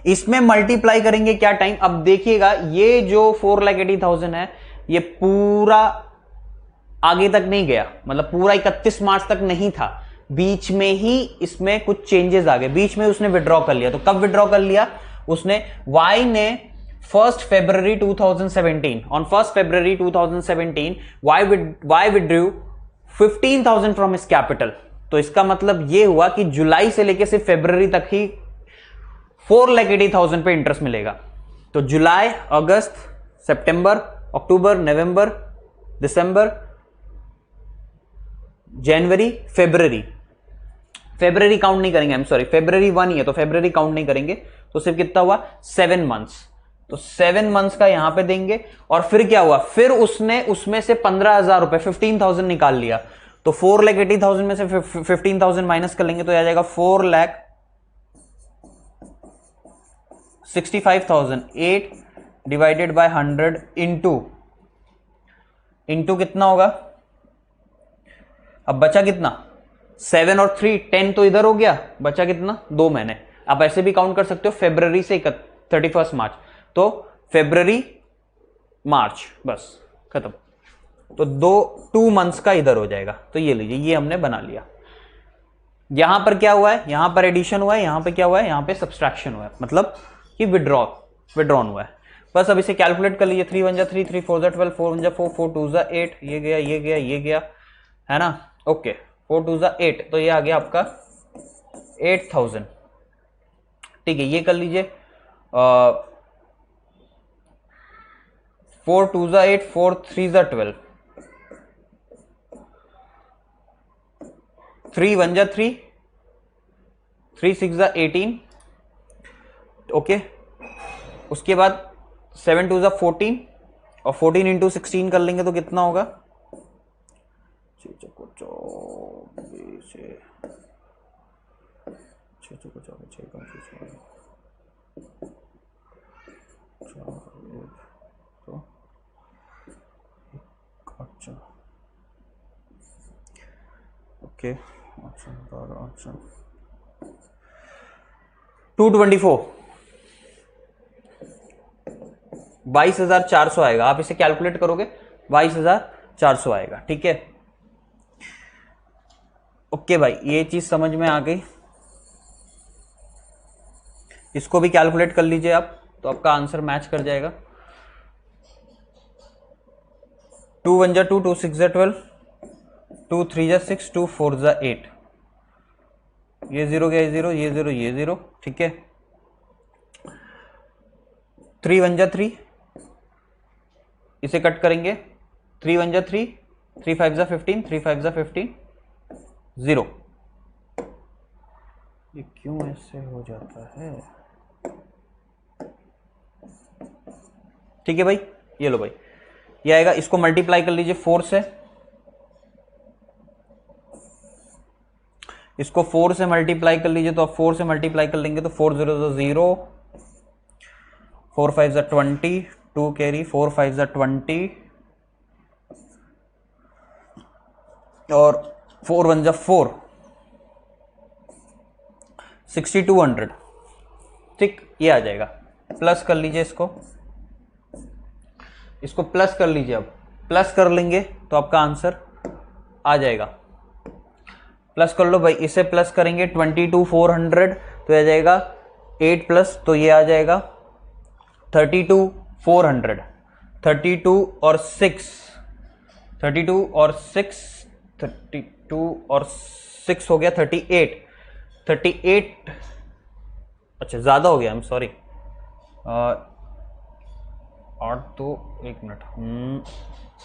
इसमें मल्टीप्लाई करेंगे क्या टाइम। अब देखिएगा ये जो 4,80,000 है ये पूरा आगे तक नहीं गया, मतलब पूरा 31 मार्च तक नहीं था, बीच में ही इसमें कुछ चेंजेस आ गए, बीच में उसने विड्रॉ कर लिया। तो कब विड्रॉ कर लिया उसने, वाई ने 1 फरवरी 2017, on 1 February 2017 Y withdrew 15,000 from his capital. तो इसका मतलब यह हुआ कि जुलाई से लेकर सिर्फ फरवरी तक ही 4,80,000 पे इंटरेस्ट मिलेगा। तो जुलाई, अगस्त, सितंबर, अक्टूबर, नवंबर, दिसंबर, जनवरी, फरवरी, फरवरी काउंट नहीं करेंगे, आई एम सॉरी फरवरी 1 ही है तो फरवरी काउंट नहीं करेंगे, तो सिर्फ कितना हुआ 7 मंथ्स, तो 7 मंथ्स का यहां पे देंगे। और फिर क्या हुआ, फिर उसने उसमें से 15,000 रुपए 15,000 निकाल लिया, तो 4,80,000 में से 15,000 माइनस कर लेंगे तो आ जाएगा 4,65,000, 8 डिवाइडेड बाय 100 इंटू कितना होगा, अब बचा कितना 7 और 3 10, तो इधर हो गया, बचा कितना 2 महीने। आप ऐसे भी काउंट कर सकते हो फरवरी से 31 मार्च, तो फरवरी मार्च बस खत्म, तो 2 मंथ्स का इधर हो जाएगा। तो ये लीजिए ये हमने बना लिया। यहां पर क्या हुआ है, यहां पर एडिशन हुआ है, यहां पे क्या हुआ है, यहां पे सब्सट्रैक्शन हुआ है, मतलब कि विड्रॉन हुआ है। बस अब इसे कैलकुलेट कर लीजिए, 3 1 जा 3, 3 4 जा 12, 4 1 जा 4, 4 2 जा 8, ये गया ये गया ये गया, है ना। ओके 4 2 जा 8, तो ये आ गया आपका 8,000। ठीक है, ये कर लीजिए 4 2 जा 8, 4 3 जा 12, 3 1 जा 3, 3 6 जा 18। ओके, उसके बाद 7 2 जा 14, और 14 इंटू 16 कर लेंगे तो कितना होगा 224, 22,400 आएगा। आप इसे कैलकुलेट करोगे 22,400 आएगा। ठीक है, ओके भाई, ये चीज समझ में आ गई। इसको भी कैलकुलेट कर लीजिए आप, तो आपका आंसर मैच कर जाएगा। 2 1 जा 2, 2 6 जा 12, 2 3 जा 6, 2 4 जा 8, ये 0 गया, ये 0, ये 0, ये 0। ठीक है, 3 1 जा 3, इसे कट करेंगे, 3 1 जा 3, 3 5 जा 15, 3 5 जा 15, 0। ये क्यों ऐसे हो जाता है? ठीक है भाई, ये लो भाई, ये आएगा। इसको मल्टीप्लाई कर लीजिए 4 से, इसको 4 से मल्टीप्लाई कर लीजिए, तो आप 4 से मल्टीप्लाई कर लेंगे तो 4 0 0, 4 5 20, 2 कैरी, 4 5 20 और 4 1 4, 6200। ठीक, ये आ जाएगा। प्लस कर लीजिए इसको प्लस कर लीजिए। अब प्लस कर लेंगे तो आपका आंसर आ जाएगा। प्लस कर लो भाई, इसे प्लस करेंगे 22,400 तो आ जाएगा 8 प्लस, तो ये आ जाएगा 32,400। 32 और 6, 32 और 6, 32 और 6 हो गया 38, 38। अच्छा ज्यादा हो गया, आई एम सॉरी। 8 तो 1 मिनट,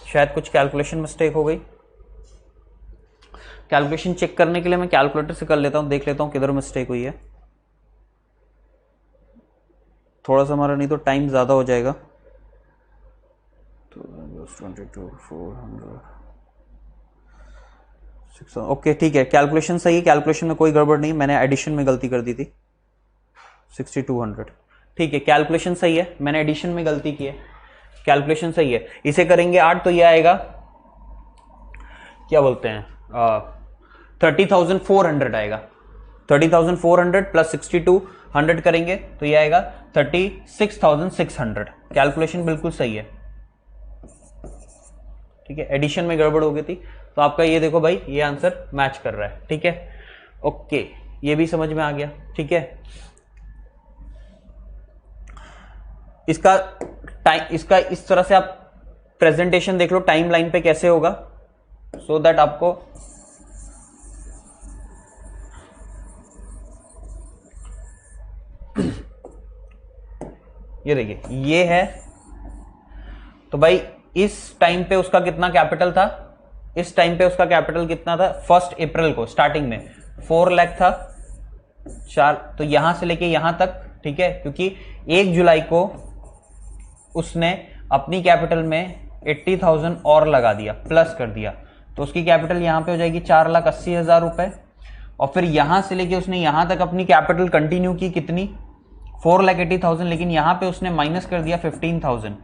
शायद कुछ कैलकुलेशन मिस्टेक हो गई। कैलकुलेशन चेक करने के लिए मैं कैलकुलेटर से कर लेता हूं, देख लेता हूं किधर मिस्टेक हुई है। थोड़ा सा हमारा नहीं तो टाइम ज्यादा हो जाएगा। 22,400 ओके, ठीक है, कैलकुलेशन सही है, कैलकुलेशन में कोई गड़बड़ नहीं, मैंने एडिशन में गलती कर दी थी। 6200, ठीक है, कैलकुलेशन सही है, मैंने एडिशन में गलती की है, कैलकुलेशन सही है। इसे करेंगे 8 तो ये आएगा, क्या बोलते हैं, 30,400 आएगा। 30,400 प्लस 6200 करेंगे तो ये आएगा 36,600। कैलकुलेशन बिल्कुल सही है। ठीक है, एडिशन में गड़बड़ हो गई थी, तो आपका ये देखो भाई, ये आंसर मैच कर रहा है। ठीक है, ओके, ये भी समझ में आ गया। ठीक है, इसका इस तरह से आप प्रेजेंटेशन देख लो टाइम लाइन पे कैसे होगा, सो दैट आपको ये देखिए, ये है। तो भाई इस टाइम पे उसका कितना कैपिटल था, इस टाइम पे उसका कैपिटल कितना था 1 अप्रैल को स्टार्टिंग में 4 लाख था 4, तो यहां से लेके यहां तक। ठीक है, क्योंकि 1 जुलाई को उसने अपनी कैपिटल में 80,000 और लगा दिया, प्लस कर दिया, तो उसकी कैपिटल यहां पे हो जाएगी 4,80,000 रुपए। और फिर यहां से लेके उसने यहां तक अपनी कैपिटल कंटिन्यू की, कितनी 4,80,000, लेकिन यहां पे उसने माइनस कर दिया 15,000,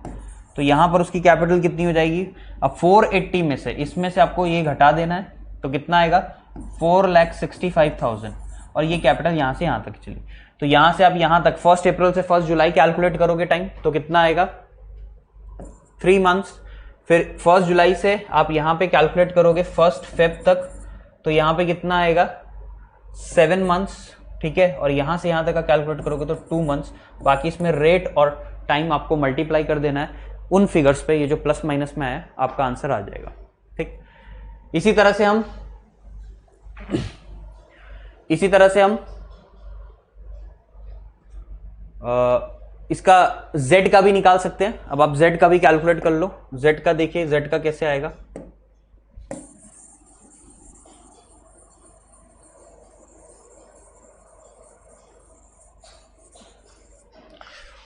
तो यहां पर उसकी कैपिटल कितनी हो जाएगी। अब 480 में से इसमें से आपको ये घटा देना है, तो कितना आएगा 4,65,000, और ये कैपिटल यहां से यहां तक चली। तो यहां से आप यहां तक 1 अप्रैल से 1 जुलाई कैलकुलेट करोगे टाइम, तो कितना आएगा 3 मंथ्स। फिर 1 जुलाई से आप यहां पे कैलकुलेट करोगे 1 फेब तक, तो यहां पे कितना आएगा 7 मंथ्स। ठीक है, और यहां से यहां तक का कैलकुलेट करोगे तो 2 मंथ्स। बाकी इसमें रेट और टाइम आपको मल्टीप्लाई कर देना है उन फिगर्स पे, ये जो प्लस माइनस में है आपका आंसर आ जाएगा। ठीक, इसी तरह से हम इसका z का भी निकाल सकते हैं। अब आप z का भी कैलकुलेट कर लो। z का देखिए, z का कैसे आएगा।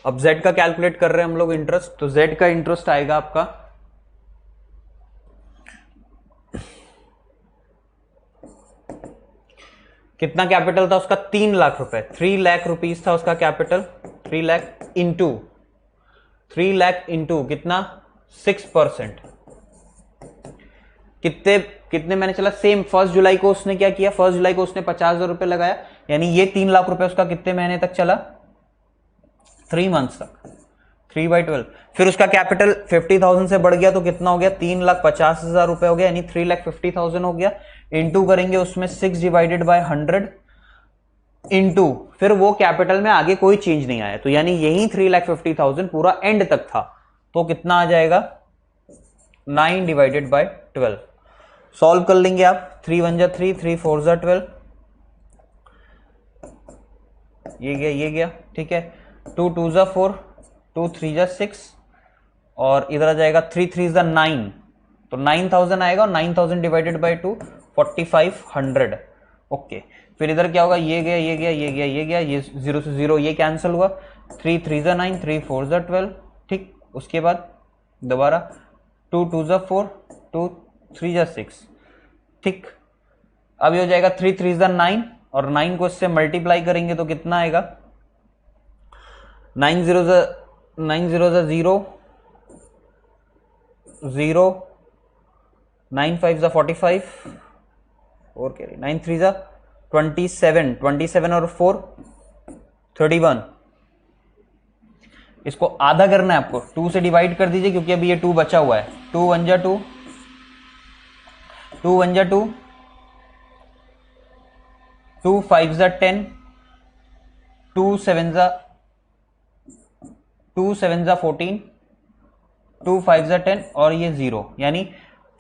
अब z का कैलकुलेट कर रहे हैं हम लोग इंटरेस्ट, तो z का इंटरेस्ट आएगा आपका कितना कैपिटल था उसका 3 लाख रुपए, 3 लाख रुपीस था उसका कैपिटल। 3 लाख इंटू कितना 6%, कितने मैंने चला सेम 1 जुलाई को उसने क्या किया, 1 जुलाई को उसने 50,000 रुपए लगाया, यानी ये 3 लाख रुपए उसका कितने महीने तक चला 3 मंथ्स तक। 3/12। फिर उसका कैपिटल 50,000 से बढ़ गया तो कितना हो गया, 3,50,000 रुपए हो गया, यानी 3,50,000 हो गया। इंटू करेंगे उसमें 6/100 इंटू, फिर वो कैपिटल में आगे कोई चेंज नहीं आया, तो यानी यही 3,50,000 पूरा एंड तक था, तो कितना आ जाएगा 9/12। सॉल्व कर लेंगे आप, 3 1 जा 3, 3 4 जा 12, ये गया, ठीक है। 2 2 जा 4, 2 3 जा 6, और इधर आ जाएगा 3 3 जा 9, तो 9,000 आएगा, और 9,000 डिवाइडेड बाई 2 4,500। ओके, फिर इधर क्या होगा, ये गया, ये गया, ये गया, ये गया, ये 0 से 0 ये कैंसिल हुआ, 3 3 जा 9, 3 4 जा 12, ठीक। उसके बाद दोबारा 2 2 जा 4, 2 3 जा 6, ठीक। अब ये हो जाएगा 3 3 जा 9, और 9 को इससे मल्टीप्लाई करेंगे तो कितना आएगा, 9 0 जा 0 0, 9 5 जा 45, और क्या 9 3 जा 27, 27 और 4 31। इसको आधा करना है आपको, 2 से डिवाइड कर दीजिए क्योंकि अभी ये 2 बचा हुआ है। 2 1 जा 2, 2 1 जा 2, 2 5 जा 10, 2 7 जा 14, 2 5 जा 10, और ये 0, यानी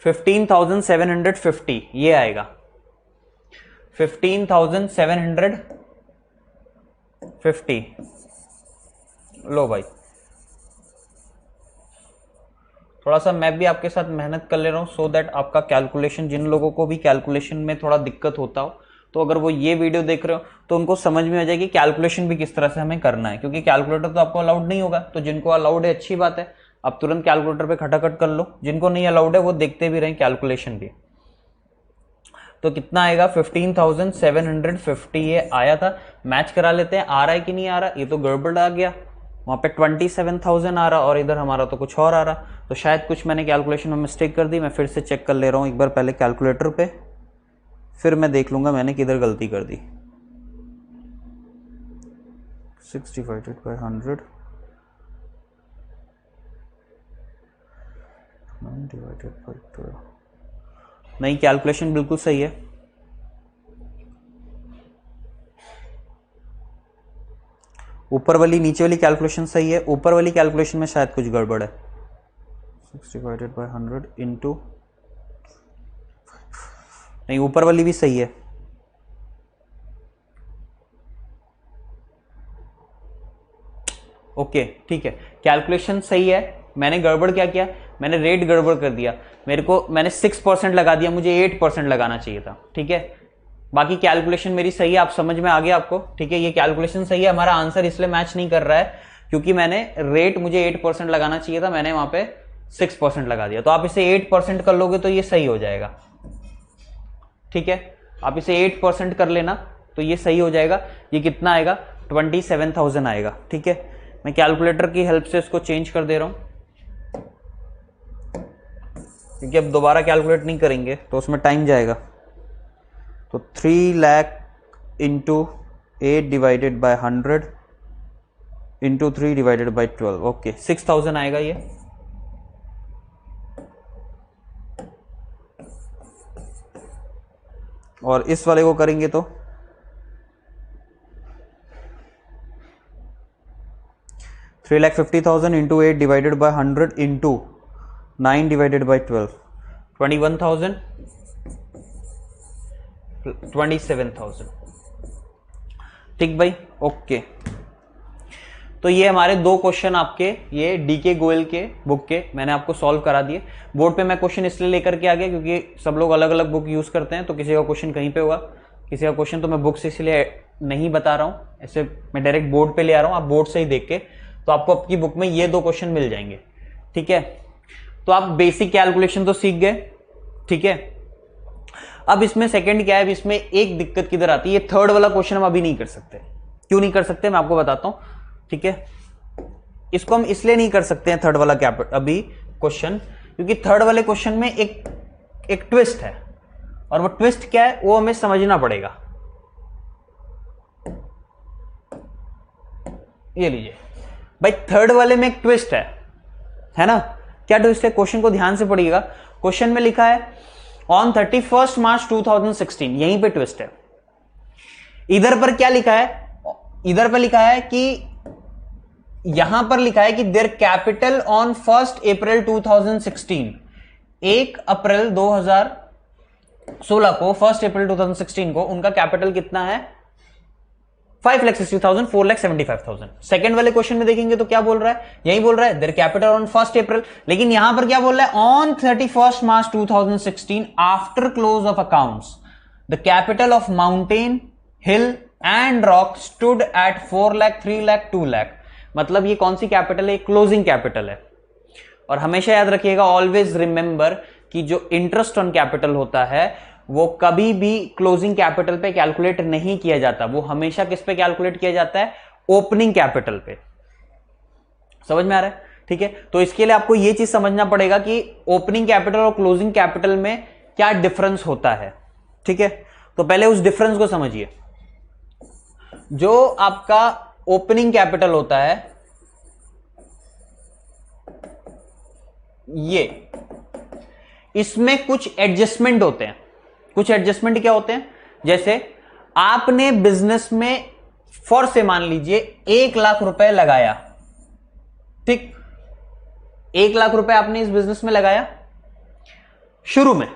15,750 ये आएगा, 15,750। लो भाई, थोड़ा सा मैं भी आपके साथ मेहनत कर ले रहा हूँ सो दैट आपका कैलकुलेशन, जिन लोगों को भी कैलकुलेशन में थोड़ा दिक्कत होता हो तो अगर वो ये वीडियो देख रहे हो तो उनको समझ में आ जाएगी कैलकुलेशन भी किस तरह से हमें करना है, क्योंकि कैलकुलेटर तो आपको अलाउड नहीं होगा। तो जिनको अलाउड है अच्छी बात है, आप तुरंत कैलकुलेटर पे खटाखट कर लो, जिनको नहीं अलाउड है वो देखते भी रहें कैलकुलेशन भी। तो कितना आएगा 15,750 ये आया था। मैच करा लेते हैं, आ रहा है कि नहीं आ रहा। ये तो गड़बड़ आ गया, वहां पे 27,000 आ रहा और इधर हमारा तो कुछ और आ रहा। तो शायद कुछ मैंने कैलकुलेशन में मिस्टेक कर दी। मैं फिर से चेक कर ले रहा हूँ एक बार पहले कैलकुलेटर पे, फिर मैं देख लूंगा मैंने किधर गलती कर दी। 6 डिवाइडेड बाय 100, 9 डिवाइडेड बाय 12। नहीं, कैलकुलेशन बिल्कुल सही है। ऊपर वाली नीचे वाली कैलकुलेशन सही है, ऊपर वाली कैलकुलेशन में शायद कुछ गड़बड़ है। 6 डिवाइडेड बाय 100 इंटू, नहीं ऊपर वाली भी सही है। ओके ठीक है, कैलकुलेशन सही है। मैंने गड़बड़ क्या किया, मैंने रेट गड़बड़ कर दिया। मैंने 6% लगा दिया, मुझे 8% लगाना चाहिए था। ठीक है, बाकी कैलकुलेशन मेरी सही है, आप समझ में आ गया आपको। ठीक है, ये कैलकुलेशन सही है। हमारा आंसर इसलिए मैच नहीं कर रहा है क्योंकि मैंने रेट मुझे 8% लगाना चाहिए था, मैंने वहां पे 6% लगा दिया। तो आप इसे 8% कर लोगे तो ये सही हो जाएगा। ठीक है, आप इसे 8% कर लेना तो ये सही हो जाएगा। ये कितना आएगा, 27,000 आएगा। ठीक है, मैं कैलकुलेटर की हेल्प से इसको चेंज कर दे रहा हूं क्योंकि अब दोबारा कैलकुलेट नहीं करेंगे तो उसमें टाइम जाएगा। तो 3 lakh into 8 divided by 100 into 3 divided by 12, okay 6,000 आएगा ये। और इस वाले को करेंगे तो 3,50,000 into 8 divided by 100 into 9 divided by 12, 21,000, 27,000। ठीक भाई, ओके। तो ये हमारे दो क्वेश्चन आपके ये डीके गोयल के बुक के मैंने आपको सॉल्व करा दिए। बोर्ड पे मैं क्वेश्चन इसलिए लेकर के आ गया क्योंकि सब लोग अलग अलग बुक यूज करते हैं, तो किसी का क्वेश्चन कहीं पे होगा, किसी का क्वेश्चन तो मैं बुक से इसलिए नहीं बता रहा हूँ, ऐसे मैं डायरेक्ट बोर्ड पे ले आ रहा हूँ। आप बोर्ड से ही देख के तो आपको आपकी बुक में ये दो क्वेश्चन मिल जाएंगे। ठीक है, तो आप बेसिक कैलकुलेशन तो सीख गए। ठीक है, अब इसमें सेकंड क्या है, इसमें एक दिक्कत किधर आती है, ये थर्ड वाला क्वेश्चन हम अभी नहीं कर सकते। क्यों नहीं कर सकते मैं आपको बताता हूं। ठीक है, इसको हम इसलिए नहीं कर सकते हैं थर्ड वाला अभी क्वेश्चन, क्योंकि थर्ड वाले क्वेश्चन में एक ट्विस्ट है, और वो ट्विस्ट क्या है वो हमें समझना पड़ेगा। ये लीजिए, भाई थर्ड वाले में एक ट्विस्ट है ना? क्या ट्विस्ट है? क्वेश्चन को ध्यान से पढ़िएगा। क्वेश्चन में लिखा है ऑन 31 मार्च 2016, यहीं पे ट्विस्ट है। इधर पर क्या लिखा है? इधर पर लिखा है कि यहां पर लिखा है कि there capital on 1 April 2016, 1 April 2016 को, 1 अप्रैल 2016 को उनका कैपिटल कितना है? 5,60,000, 4,75,000। सेकंड वाले क्वेश्चन में देखेंगे तो क्या बोल रहा है? यही बोल रहा है देयर कैपिटल ऑन 1 अप्रैल, लेकिन यहां पर क्या बोल रहा है? On 31 March 2016 after close of accounts the capital of mountain, hill and rock stood at 4 lakh, 3 lakh, 2 lakh. मतलब ये कौन सी कैपिटल है? क्लोजिंग कैपिटल है। और हमेशा याद रखिएगा, ऑलवेज रिमेंबर कि जो इंटरेस्ट ऑन कैपिटल होता है वो कभी भी क्लोजिंग कैपिटल पे कैलकुलेट नहीं किया जाता, वो हमेशा किस पे कैलकुलेट किया जाता है? ओपनिंग कैपिटल पे। समझ में आ रहा है? ठीक है, तो इसके लिए आपको ये चीज समझना पड़ेगा कि ओपनिंग कैपिटल और क्लोजिंग कैपिटल में क्या डिफरेंस होता है। ठीक है, तो पहले उस डिफरेंस को समझिए। जो आपका ओपनिंग कैपिटल होता है, ये इसमें कुछ एडजस्टमेंट होते हैं। कुछ एडजस्टमेंट क्या होते हैं? जैसे आपने बिजनेस में फॉर से मान लीजिए 1 लाख रुपए लगाया, ठीक, 1 लाख रुपए आपने इस बिजनेस में लगाया शुरू में,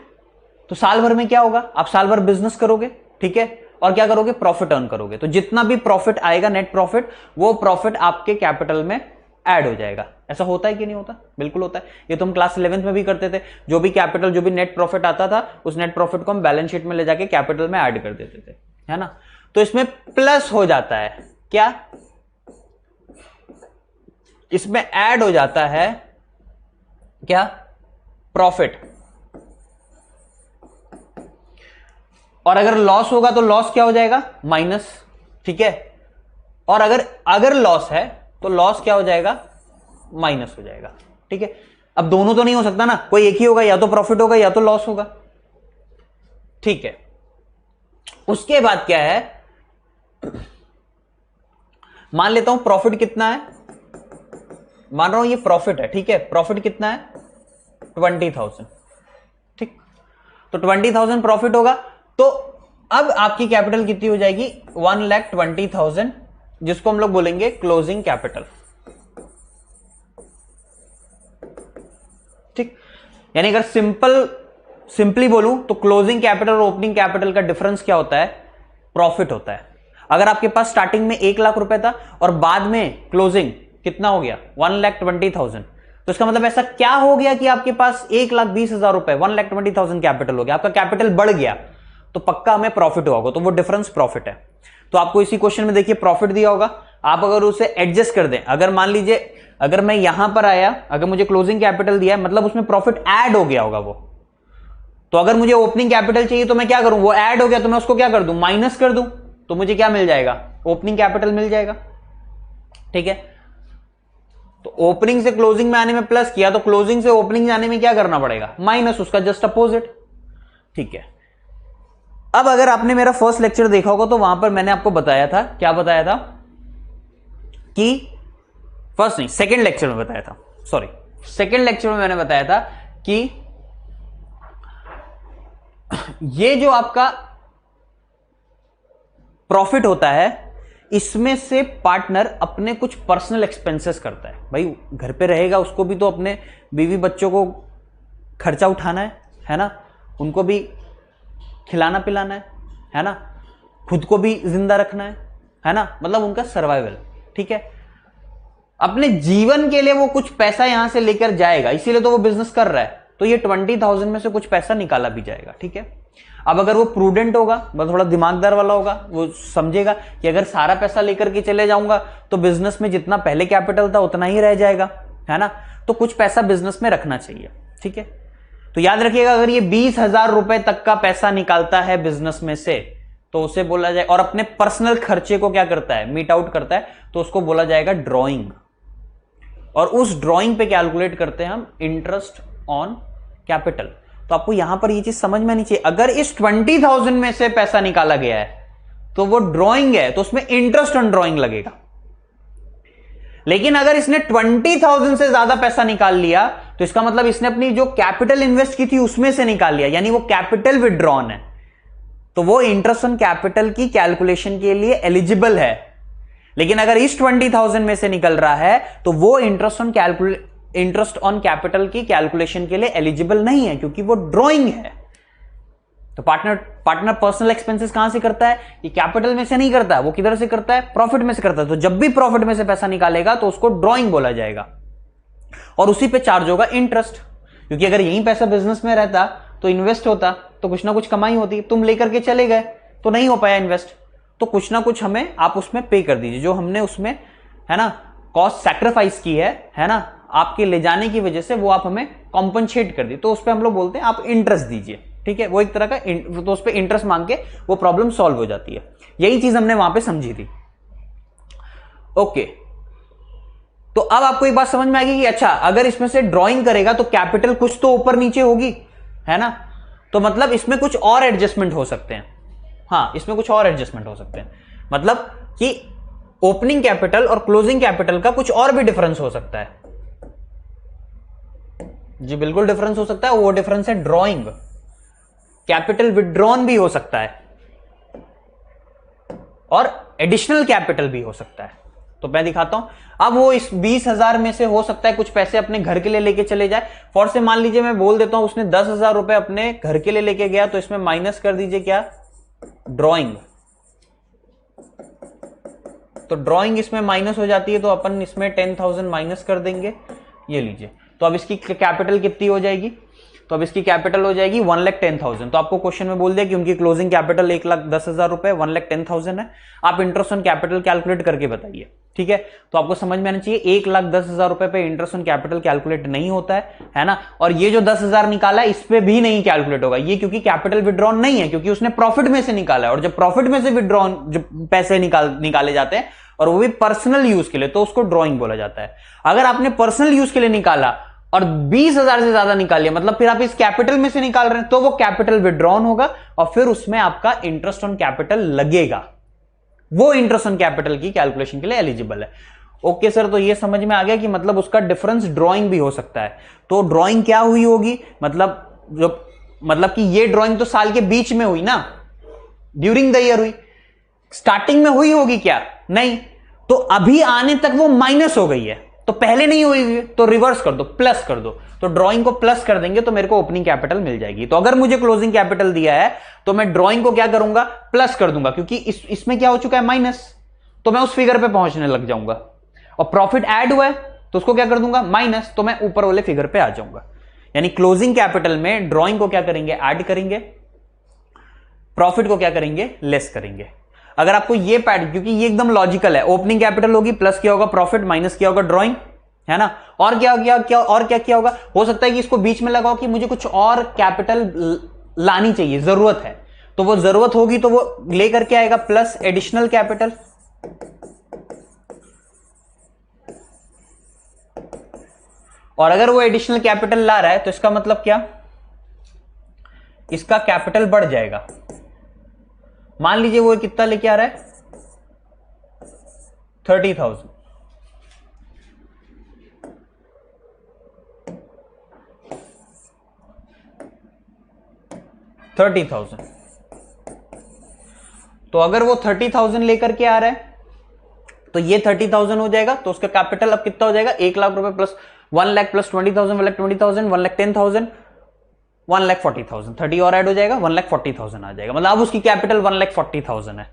तो साल भर में क्या होगा? आप साल भर बिजनेस करोगे, ठीक है, और क्या करोगे? प्रॉफिट अर्न करोगे। तो जितना भी प्रॉफिट आएगा, नेट प्रॉफिट, वो प्रॉफिट आपके कैपिटल में ऐड हो जाएगा। ऐसा होता है कि नहीं होता? बिल्कुल होता है। ये तो हम क्लास 11th में भी करते थे। जो भी कैपिटल, जो भी नेट प्रॉफिट आता था, उस नेट प्रॉफिट को हम बैलेंस शीट में ले जाके कैपिटल में ऐड कर देते थे, है ना? तो इसमें प्लस हो जाता है, क्या? इसमें ऐड हो जाता है क्या? प्रॉफिट। और अगर लॉस होगा तो लॉस क्या हो जाएगा? माइनस। ठीक है, और अगर लॉस है तो लॉस क्या हो जाएगा? माइनस हो जाएगा। ठीक है, अब दोनों तो नहीं हो सकता ना, कोई एक ही होगा, या तो प्रॉफिट होगा या तो लॉस होगा। ठीक है, उसके बाद क्या है? मान लेता हूं प्रॉफिट कितना है, मान रहा हूं ये प्रॉफिट है, ठीक है, प्रॉफिट कितना है? 20,000। ठीक, तो 20,000 प्रॉफिट होगा, तो अब आपकी कैपिटल कितनी हो जाएगी? 1,20,000, जिसको हम लोग बोलेंगे क्लोजिंग कैपिटल। ठीक, यानी अगर सिंपली बोलूं तो क्लोजिंग कैपिटल और ओपनिंग कैपिटल का डिफरेंस क्या होता है? प्रॉफिट होता है। अगर आपके पास स्टार्टिंग में 1 लाख रुपए था और बाद में क्लोजिंग कितना हो गया? 1,20,000, तो इसका मतलब ऐसा क्या हो गया कि आपके पास 1,20,000 रुपए, 1,20,000 कैपिटल हो गया, आपका कैपिटल बढ़ गया, तो पक्का हमें प्रॉफिट होगा। तो वो डिफरेंस प्रॉफिट है। तो आपको इसी क्वेश्चन में देखिए प्रॉफिट दिया होगा, आप अगर उसे एडजस्ट कर दें, अगर मान लीजिए अगर मैं यहां पर आया, अगर मुझे क्लोजिंग कैपिटल दिया है, मतलब उसमें प्रॉफिट ऐड हो गया होगा वो। तो अगर मुझे ओपनिंग कैपिटल चाहिए तो मैं क्या करूं? वो ऐड हो गया तो मैं उसको क्या कर दूं? माइनस कर दूं, तो मुझे क्या मिल जाएगा? ओपनिंग कैपिटल मिल जाएगा। ठीक है, तो ओपनिंग से क्लोजिंग में आने में प्लस किया, तो क्लोजिंग से ओपनिंग जाने में क्या करना पड़ेगा? माइनस, उसका जस्ट अपोजिट। ठीक है, अब अगर आपने मेरा फर्स्ट लेक्चर देखा होगा तो वहां पर मैंने आपको बताया था, क्या बताया था? कि फर्स्ट नहीं, सेकंड लेक्चर में बताया था, सॉरी, सेकंड लेक्चर में मैंने बताया था कि ये जो आपका प्रॉफिट होता है, इसमें से पार्टनर अपने कुछ पर्सनल एक्सपेंसेस करता है। भाई घर पे रहेगा, उसको भी तो अपने बीवी बच्चों को खर्चा उठाना है ना? उनको भी खिलाना पिलाना है ना? खुद को भी जिंदा रखना है ना? मतलब उनका सर्वाइवल। ठीक है, अपने जीवन के लिए वो कुछ पैसा यहां से लेकर जाएगा, इसीलिए तो वो बिजनेस कर रहा है। तो ये 20,000 में से कुछ पैसा निकाला भी जाएगा। ठीक है, अब अगर वो प्रूडेंट होगा, मतलब थोड़ा दिमागदार वाला होगा, वो समझेगा कि अगर सारा पैसा लेकर के चले जाऊंगा तो बिजनेस में जितना पहले कैपिटल था उतना ही रह जाएगा, है ना? तो कुछ पैसा बिजनेस में रखना चाहिए। ठीक है, तो याद रखिएगा, अगर ये 20,000 रुपए तक का पैसा निकालता है बिजनेस में से, तो उसे बोला जाए, और अपने पर्सनल खर्चे को क्या करता है? मीट आउट करता है, तो उसको बोला जाएगा ड्रॉइंग। और उस ड्रॉइंग पे कैलकुलेट करते हैं हम इंटरेस्ट ऑन कैपिटल। तो आपको यहां पर ये चीज समझ में आनी चाहिए, अगर इस 20,000 में से पैसा निकाला गया है तो वो ड्रॉइंग है, तो उसमें इंटरेस्ट ऑन ड्रॉइंग लगेगा। लेकिन अगर इसने 20,000 से ज्यादा पैसा निकाल लिया तो इसका मतलब इसने अपनी जो कैपिटल इन्वेस्ट की थी उसमें से निकाल लिया, यानी वो कैपिटल विड्रॉन है, तो वो इंटरेस्ट ऑन कैपिटल की कैलकुलेशन के लिए एलिजिबल है। लेकिन अगर इस 20,000 में से निकल रहा है तो वो इंटरेस्ट ऑन कैपिटल की कैलकुलेशन के लिए एलिजिबल नहीं है, क्योंकि वो ड्रॉइंग है। तो पार्टनर पर्सनल एक्सपेंसेस कहां से करता है? ये कैपिटल में से नहीं करता है, वो किधर से करता है? प्रॉफिट में से करता है। तो जब भी प्रॉफिट में से पैसा निकालेगा तो उसको ड्रॉइंग बोला जाएगा और उसी पे चार्ज होगा इंटरेस्ट, क्योंकि अगर यही पैसा बिजनेस में रहता तो इन्वेस्ट होता तो कुछ ना कुछ कमाई होती। तुम लेकर के चले गए तो नहीं हो पाया इन्वेस्ट, तो कुछ ना कुछ हमें आप उसमें पे कर दीजिए, जो हमने उसमें है ना कॉस्ट सैक्रिफाइस की है ना, आपके ले जाने की वजह से, वो आप हमें कॉम्पनसेट कर दी, तो उस पर हम लोग बोलते हैं आप इंटरेस्ट दीजिए। ठीक है, वो एक तरह का तो उस पर इंटरेस्ट मांग के वो प्रॉब्लम सॉल्व हो जाती है। यही चीज हमने वहां पे समझी थी। ओके, तो अब आपको एक बात समझ में आएगी कि अच्छा अगर इसमें से ड्राइंग करेगा तो कैपिटल कुछ तो ऊपर नीचे होगी, है ना, तो मतलब इसमें कुछ और एडजस्टमेंट हो सकते हैं। हाँ, इसमें कुछ और एडजस्टमेंट हो सकते हैं, मतलब कि ओपनिंग कैपिटल और क्लोजिंग कैपिटल का कुछ और भी डिफरेंस हो सकता है। जी बिल्कुल डिफरेंस हो सकता है, वो डिफरेंस है ड्रॉइंग। कैपिटल विड्रॉन भी हो सकता है और एडिशनल कैपिटल भी हो सकता है। तो मैं दिखाता हूं। अब वो इस 20,000 में से हो सकता है कुछ पैसे अपने घर के लिए लेके चले जाए। फॉर से मान लीजिए मैं बोल देता हूं उसने 10,000 रुपए अपने घर के लिए लेके गया, तो इसमें माइनस कर दीजिए क्या? ड्रॉइंग। तो ड्रॉइंग इसमें माइनस हो जाती है, तो अपन इसमें 10,000 माइनस कर देंगे। ये लीजिए, तो अब इसकी कैपिटल कितनी हो जाएगी? तो अब इसकी कैपिटल हो जाएगी 1,10,000। तो आपको क्वेश्चन में बोल दिया कि उनकी क्लोजिंग कैपिटल 1,10,000 रुपए, 1,10,000 है। आप इंटरेस्ट ऑन कैपिटल कैलकुलेट करके बताइए। ठीक है, तो आपको समझ में आना चाहिए 1,10,000 रुपए पे इंटरेस्ट ऑन कैपिटल कैलकुलेट नहीं होता है ना। और ये जो 10,000 निकाला है इस पे भी नहीं कैलकुलेट होगा, ये क्योंकि कैपिटल विड्रॉन नहीं है, क्योंकि उसने प्रॉफिट में से निकाला है। और जब प्रॉफिट में से विड्रॉन जो पैसे निकाले जाते हैं और वो भी पर्सनल यूज के लिए, तो उसको ड्रॉइंग बोला जाता है। अगर आपने पर्सनल यूज के लिए निकाला और 20,000 से ज्यादा निकाल लिया, मतलब फिर आप इस कैपिटल में से निकाल रहे हैं, तो वो कैपिटल विड्रॉन होगा और फिर उसमें आपका इंटरेस्ट ऑन कैपिटल लगेगा। वो इंटरेस्ट ऑन कैपिटल की कैलकुलेशन के लिए एलिजिबल है। ओके सर, तो ये समझ में आ गया कि मतलब उसका डिफरेंस ड्राइंग भी हो सकता है। तो ड्राइंग क्या हुई होगी? मतलब कि ये ड्राइंग तो साल के बीच में हुई ना, ड्यूरिंग द ईयर हुई। स्टार्टिंग में हुई होगी क्या? नहीं। तो अभी आने तक वो माइनस हो गई है, तो पहले नहीं हुई, तो रिवर्स कर दो, प्लस कर दो। तो ड्राइंग को प्लस कर देंगे तो मेरे को ओपनिंग कैपिटल मिल जाएगी। तो अगर मुझे क्लोजिंग कैपिटल दिया है तो मैं ड्राइंग को क्या करूंगा? प्लस कर दूंगा, क्योंकि इसमें क्या हो चुका है? माइनस। तो मैं उस फिगर पे पहुंचने लग जाऊंगा। और प्रॉफिट ऐड हुआ है तो उसको क्या कर दूंगा? माइनस। तो मैं ऊपर वाले फिगर पे आ जाऊंगा। यानी क्लोजिंग कैपिटल में ड्राइंग को क्या करेंगे? ऐड करेंगे, प्रॉफिट को क्या करेंगे? लेस करेंगे। अगर आपको ये पैड, क्योंकि ये एकदम लॉजिकल है, ओपनिंग कैपिटल होगी, प्लस किया होगा प्रॉफिट, माइनस किया होगा ड्राइंग, है ना। और क्या किया होगा? हो सकता है कि इसको बीच में लगाओ कि मुझे कुछ और कैपिटल लानी चाहिए, जरूरत है, तो वो जरूरत होगी तो वो लेकर के आएगा प्लस एडिशनल कैपिटल। और अगर वो एडिशनल कैपिटल ला रहा है तो इसका मतलब क्या? इसका कैपिटल बढ़ जाएगा। मान लीजिए वो कितना लेके आ रहा है? 30,000। 30,000। तो अगर वो 30,000 लेकर के आ रहा है तो ये 30,000 हो जाएगा। तो उसका कैपिटल अब कितना हो जाएगा? 1,00,000 रुपए प्लस 1 लाख प्लस 20,000, 1,20,000, 1,10,000, 1,40,000, 30 और ऐड हो जाएगा, 1,40,000 आ जाएगा। मतलब अब उसकी कैपिटल 1,40,000 है।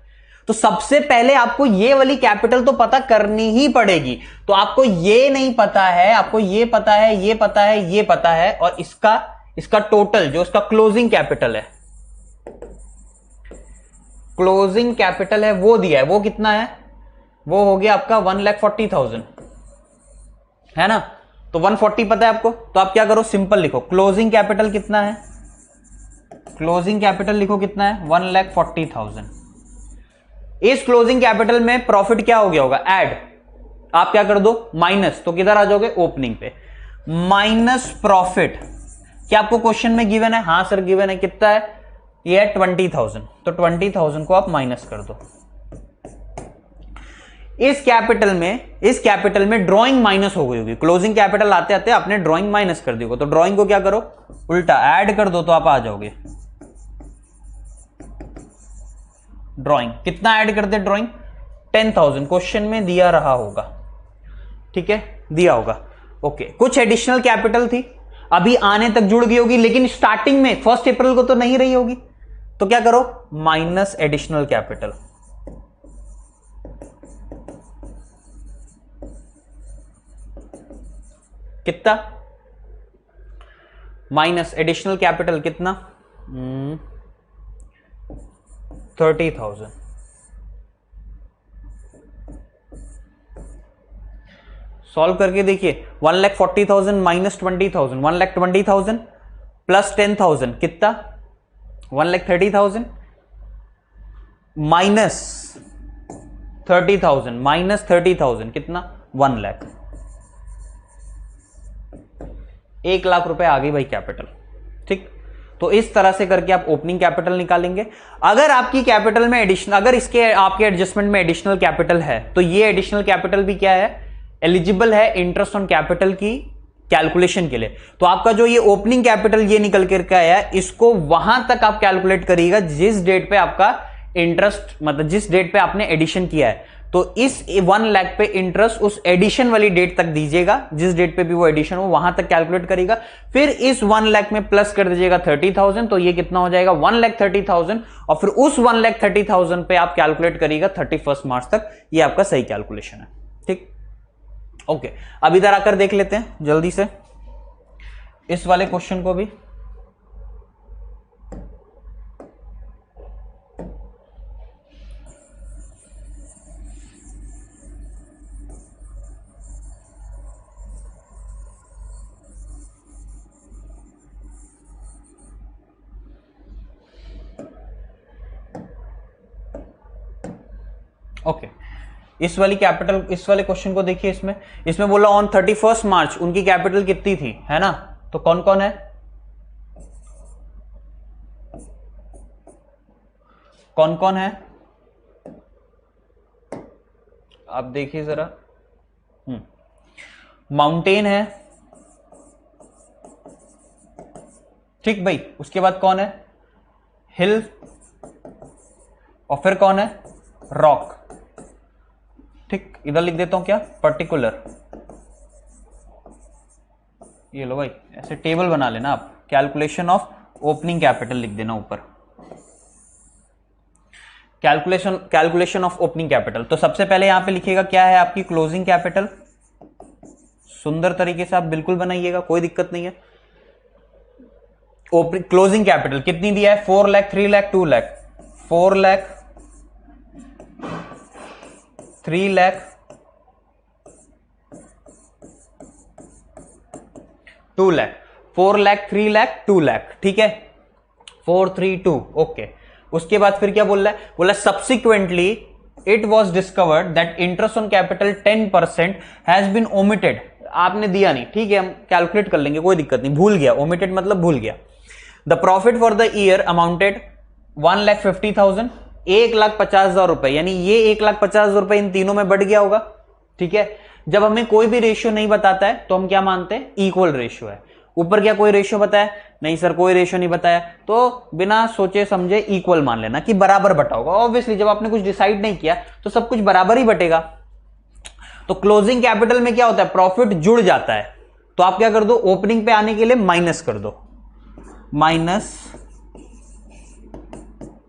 तो सबसे पहले आपको ये वाली कैपिटल तो पता करनी ही पड़ेगी। तो आपको ये नहीं पता है, आपको ये पता है, ये पता है, ये पता है, और इसका टोटल जो इसका क्लोजिंग कैपिटल है, क्लोजिंग कैपिटल है वो दिया है। वो कितना है? वो हो गया आपका 1,40,000, है ना। तो 140 पता है आपको, तो आप क्या करो? सिंपल लिखो क्लोजिंग कैपिटल कितना है। क्लोजिंग कैपिटल लिखो कितना है? 1,40,000। इस क्लोजिंग कैपिटल में प्रॉफिट क्या हो गया होगा? ऐड। आप क्या कर दो? माइनस। तो किधर आ जाओगे? ओपनिंग पे। Minus profit. क्या आपको क्वेश्चन में गिवन है? हाँ सर गिवन है। कितना है? ये है 20,000। तो 20,000 को आप माइनस कर दो। इस कैपिटल में ड्रॉइंग माइनस हो गई होगी, क्लोजिंग कैपिटल आते आते आपने ड्रॉइंग माइनस कर दी होगा, तो ड्रॉइंग को क्या करो, उल्टा ऐड कर दो तो आप आ जाओगे। ड्रॉइंग कितना ऐड कर दे, ड्रॉइंग 10,000 क्वेश्चन में दिया रहा होगा, ठीक है, दिया होगा। ओके, कुछ एडिशनल कैपिटल थी, अभी आने तक जुड़ गई होगी, लेकिन स्टार्टिंग में 1 अप्रैल को तो नहीं रही होगी, तो क्या करो, माइनस एडिशनल कैपिटल। कितना, माइनस एडिशनल कैपिटल कितना, 30,000। सॉल्व करके देखिए, 1,40,000 माइनस 20,000, 1,20,000 प्लस 10,000 कितना, 1,30,000 माइनस 30,000 माइनस 30,000 कितना, 1 लाख। 1 लाख रुपए आ गई भाई कैपिटल, ठीक। तो इस तरह से करके आप ओपनिंग कैपिटल निकालेंगे। अगर आपकी कैपिटल में एडिशनल, अगर इसके आपके एडजस्टमेंट में एडिशनल कैपिटल है, तो ये एडिशनल कैपिटल भी क्या है, एलिजिबल है इंटरेस्ट ऑन कैपिटल की कैलकुलेशन के लिए। तो आपका जो ये ओपनिंग कैपिटल ये निकल करके आया, इसको वहां तक आप कैलकुलेट करिएगा जिस डेट पे आपका इंटरेस्ट, मतलब जिस डेट पे आपने एडिशन किया है। तो इस 1 लाख पे इंटरेस्ट उस एडिशन वाली डेट तक दीजिएगा, जिस डेट पे भी वो एडिशन हो वहां तक कैलकुलेट करिएगा। फिर इस 1 लाख में प्लस कर दीजिएगा 30,000, तो ये कितना हो जाएगा, 1,30,000। और फिर उस 1,30,000 पे आप कैलकुलेट करिएगा 31 मार्च तक। ये आपका सही कैलकुलेशन है, ठीक। ओके, अब इधर आकर देख लेते हैं जल्दी से इस वाले क्वेश्चन को भी। ओके, इस वाले क्वेश्चन को देखिए। इसमें बोला ऑन 31 मार्च उनकी कैपिटल कितनी थी, है ना। तो कौन कौन है, कौन कौन है, आप देखिए जरा। माउंटेन है, ठीक भाई। उसके बाद कौन है, हिल। और फिर कौन है, रॉक, ठीक। इधर लिख देता हूं क्या, पर्टिकुलर। ये लो भाई, ऐसे टेबल बना लेना आप, कैलकुलेशन ऑफ ओपनिंग कैपिटल लिख देना ऊपर, कैलकुलेशन ऑफ ओपनिंग कैपिटल। तो सबसे पहले यहां पे लिखिएगा क्या है आपकी क्लोजिंग कैपिटल। सुंदर तरीके से आप बिल्कुल बनाइएगा, कोई दिक्कत नहीं है। क्लोजिंग कैपिटल कितनी दिया है, 4 लाख, 3 लाख, 2 लाख। 4 लाख, 3 लाख, 2 लाख। 4 लाख, 3 लाख, 2 लाख, ठीक है, 4, 3, 2। ओके, उसके बाद फिर क्या बोल रहा है, बोला subsequently it was discovered that interest on capital 10% has been omitted. आपने दिया नहीं, ठीक है, हम कैलकुलेट कर लेंगे, कोई दिक्कत नहीं। भूल गया, ओमिटेड मतलब भूल गया। The profit for the year amounted 1,50,000, 1,50,000 रुपए, यानी ये 1,50,000 रुपए इन तीनों में बढ़ गया होगा, ठीक है। जब हमें कोई भी रेशियो नहीं बताता है तो हम क्या मानते हैं, इक्वल रेशियो है। ऊपर क्या कोई रेशियो बताया, नहीं सर कोई रेशियो नहीं बताया, तो बिना सोचे समझे इक्वल मान लेना कि बराबर बटा होगा। ऑब्वियसली जब आपने कुछ डिसाइड नहीं किया तो सब कुछ बराबर ही बटेगा। तो क्लोजिंग कैपिटल में क्या होता है, प्रॉफिट जुड़ जाता है, तो आप क्या कर दो, ओपनिंग पे आने के लिए माइनस कर दो, माइनस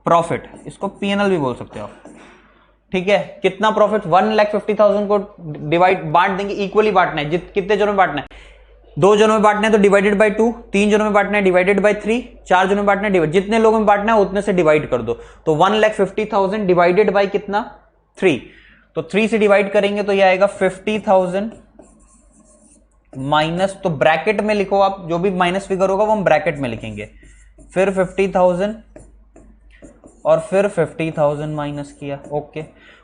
प्रॉफिट, इसको पीएनएल भी बोल सकते हो आप, ठीक है। कितना प्रॉफिट, 1,50,000 को बांट देंगे, इक्वली बांटना है। कितने जनों में बांटना है, 2 जनों में बांटना है तो डिवाइडेड बाय 2, 3 जनों में बांटना है डिवाइडेड बाय 3, 4 जनों में बांटना है डिवाइड, जितने लोगों में बांटना है उतने से डिवाइड कर दो। तो 1,50,000 डिवाइडेड बाय कितना, 3, तो 3 से डिवाइड करेंगे तो यह आएगा 50,000 माइनस, तो ब्रैकेट में लिखो आप, जो भी माइनस फिगर होगा वो हम ब्रैकेट में लिखेंगे, फिर 50,000 और फिर 50,000 माइनस किया। ओके,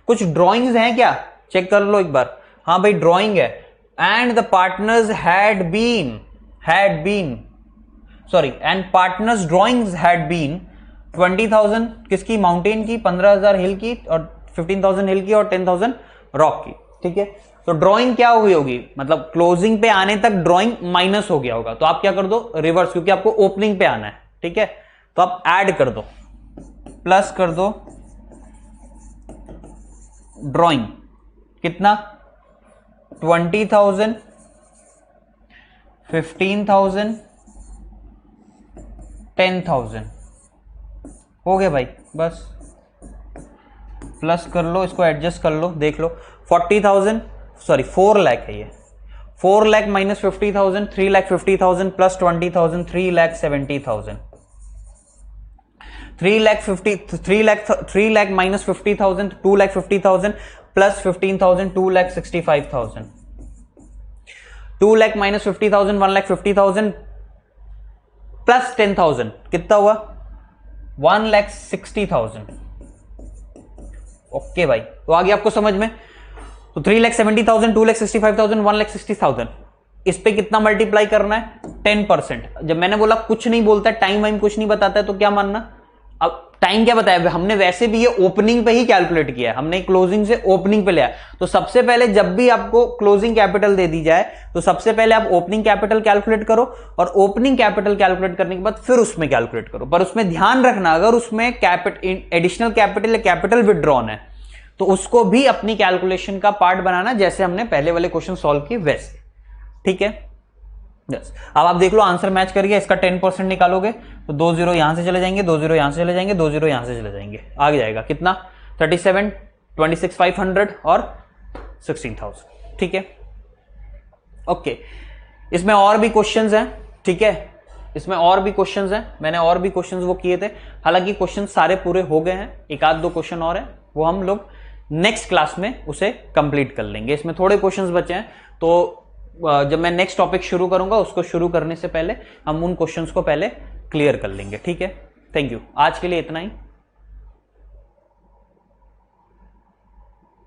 कुछ ड्राइंग्स हैं क्या, चेक कर लो एक बार। हाँ भाई ड्राइंग है, and the partners had been sorry and partners drawings had been 20,000 किसकी, माउंटेन की, 15,000 हिल की, और 15,000 हिल की और 10,000 रॉक की, ठीक है। तो ड्राइंग क्या हुई होगी, मतलब क्लोजिंग पे आने तक ड्राइंग माइनस हो गया होगा, तो आप क्या कर दो रिवर्स, क्योंकि आपको ओपनिंग पे आना है, ठीक है। तो आप ऐड कर दो, प्लस कर दो ड्राइंग, कितना 20,000, 15,000, 10,000 हो गया भाई, बस प्लस कर लो, इसको एडजस्ट कर लो, देख लो 40,000 सॉरी 4 लाख है ये, 4 lakh minus 50,000 3,50,000 plus 20,000 3,70,000, 3 lakh minus 50,000 2,50,000 plus 15,000 2,65,000, 2 lakh minus 50,000 1,50,000 plus 10,000 कितना हुआ 1,60,000। ओके भाई, तो आगे आपको समझ में, तो 3,70,000 2,65,000 1,60,000, इस पे कितना मल्टीप्लाई करना है 10%। जब मैंने बोला कुछ नहीं बोलता, टाइम वाइम कुछ नहीं बताता है, तो क्या मानना, अब टाइम क्या बताया हमने, वैसे भी ये ओपनिंग पे ही कैलकुलेट किया है हमने, क्लोजिंग से ओपनिंग पे लिया। तो सबसे पहले जब भी आपको क्लोजिंग कैपिटल दे दी जाए तो सबसे पहले आप ओपनिंग कैपिटल कैलकुलेट करो, और ओपनिंग कैपिटल कैलकुलेट करने के बाद फिर उसमें कैलकुलेट करो। पर उसमें ध्यान रखना, अगर उसमें एडिशनल कैपिटल या कैपिटल विदड्रॉन है तो उसको भी अपनी कैलकुलेशन का पार्ट बनाना, जैसे हमने पहले वाले क्वेश्चन सॉल्व किए वैसे, ठीक है। यस, अब आप देख लो आंसर मैच कर गया, इसका 10% निकालोगे तो 2 0 यहां से चले जाएंगे, 2 0 यहां से चले जाएंगे, 2 0 यहां से चले जाएंगे, आगे जाएगा कितना 37 26,500 और 16,000, ठीक है। ओके, इसमें और भी क्वेश्चंस हैं, ठीक है, इसमें और भी क्वेश्चंस हैं, मैंने और भी क्वेश्चंस वो किए थे, हालांकि क्वेश्चन सारे पूरे हो गए हैं, एक आध दो क्वेश्चन और हैं, वो हम लोग नेक्स्ट क्लास में उसे कंप्लीट कर लेंगे। इसमें थोड़े क्वेश्चंस बचे हैं, तो जब मैं नेक्स्ट टॉपिक शुरू करूंगा उसको शुरू करने से पहले हम उन क्वेश्चंस को पहले क्लियर कर लेंगे, ठीक है। थैंक यू, आज के लिए इतना ही।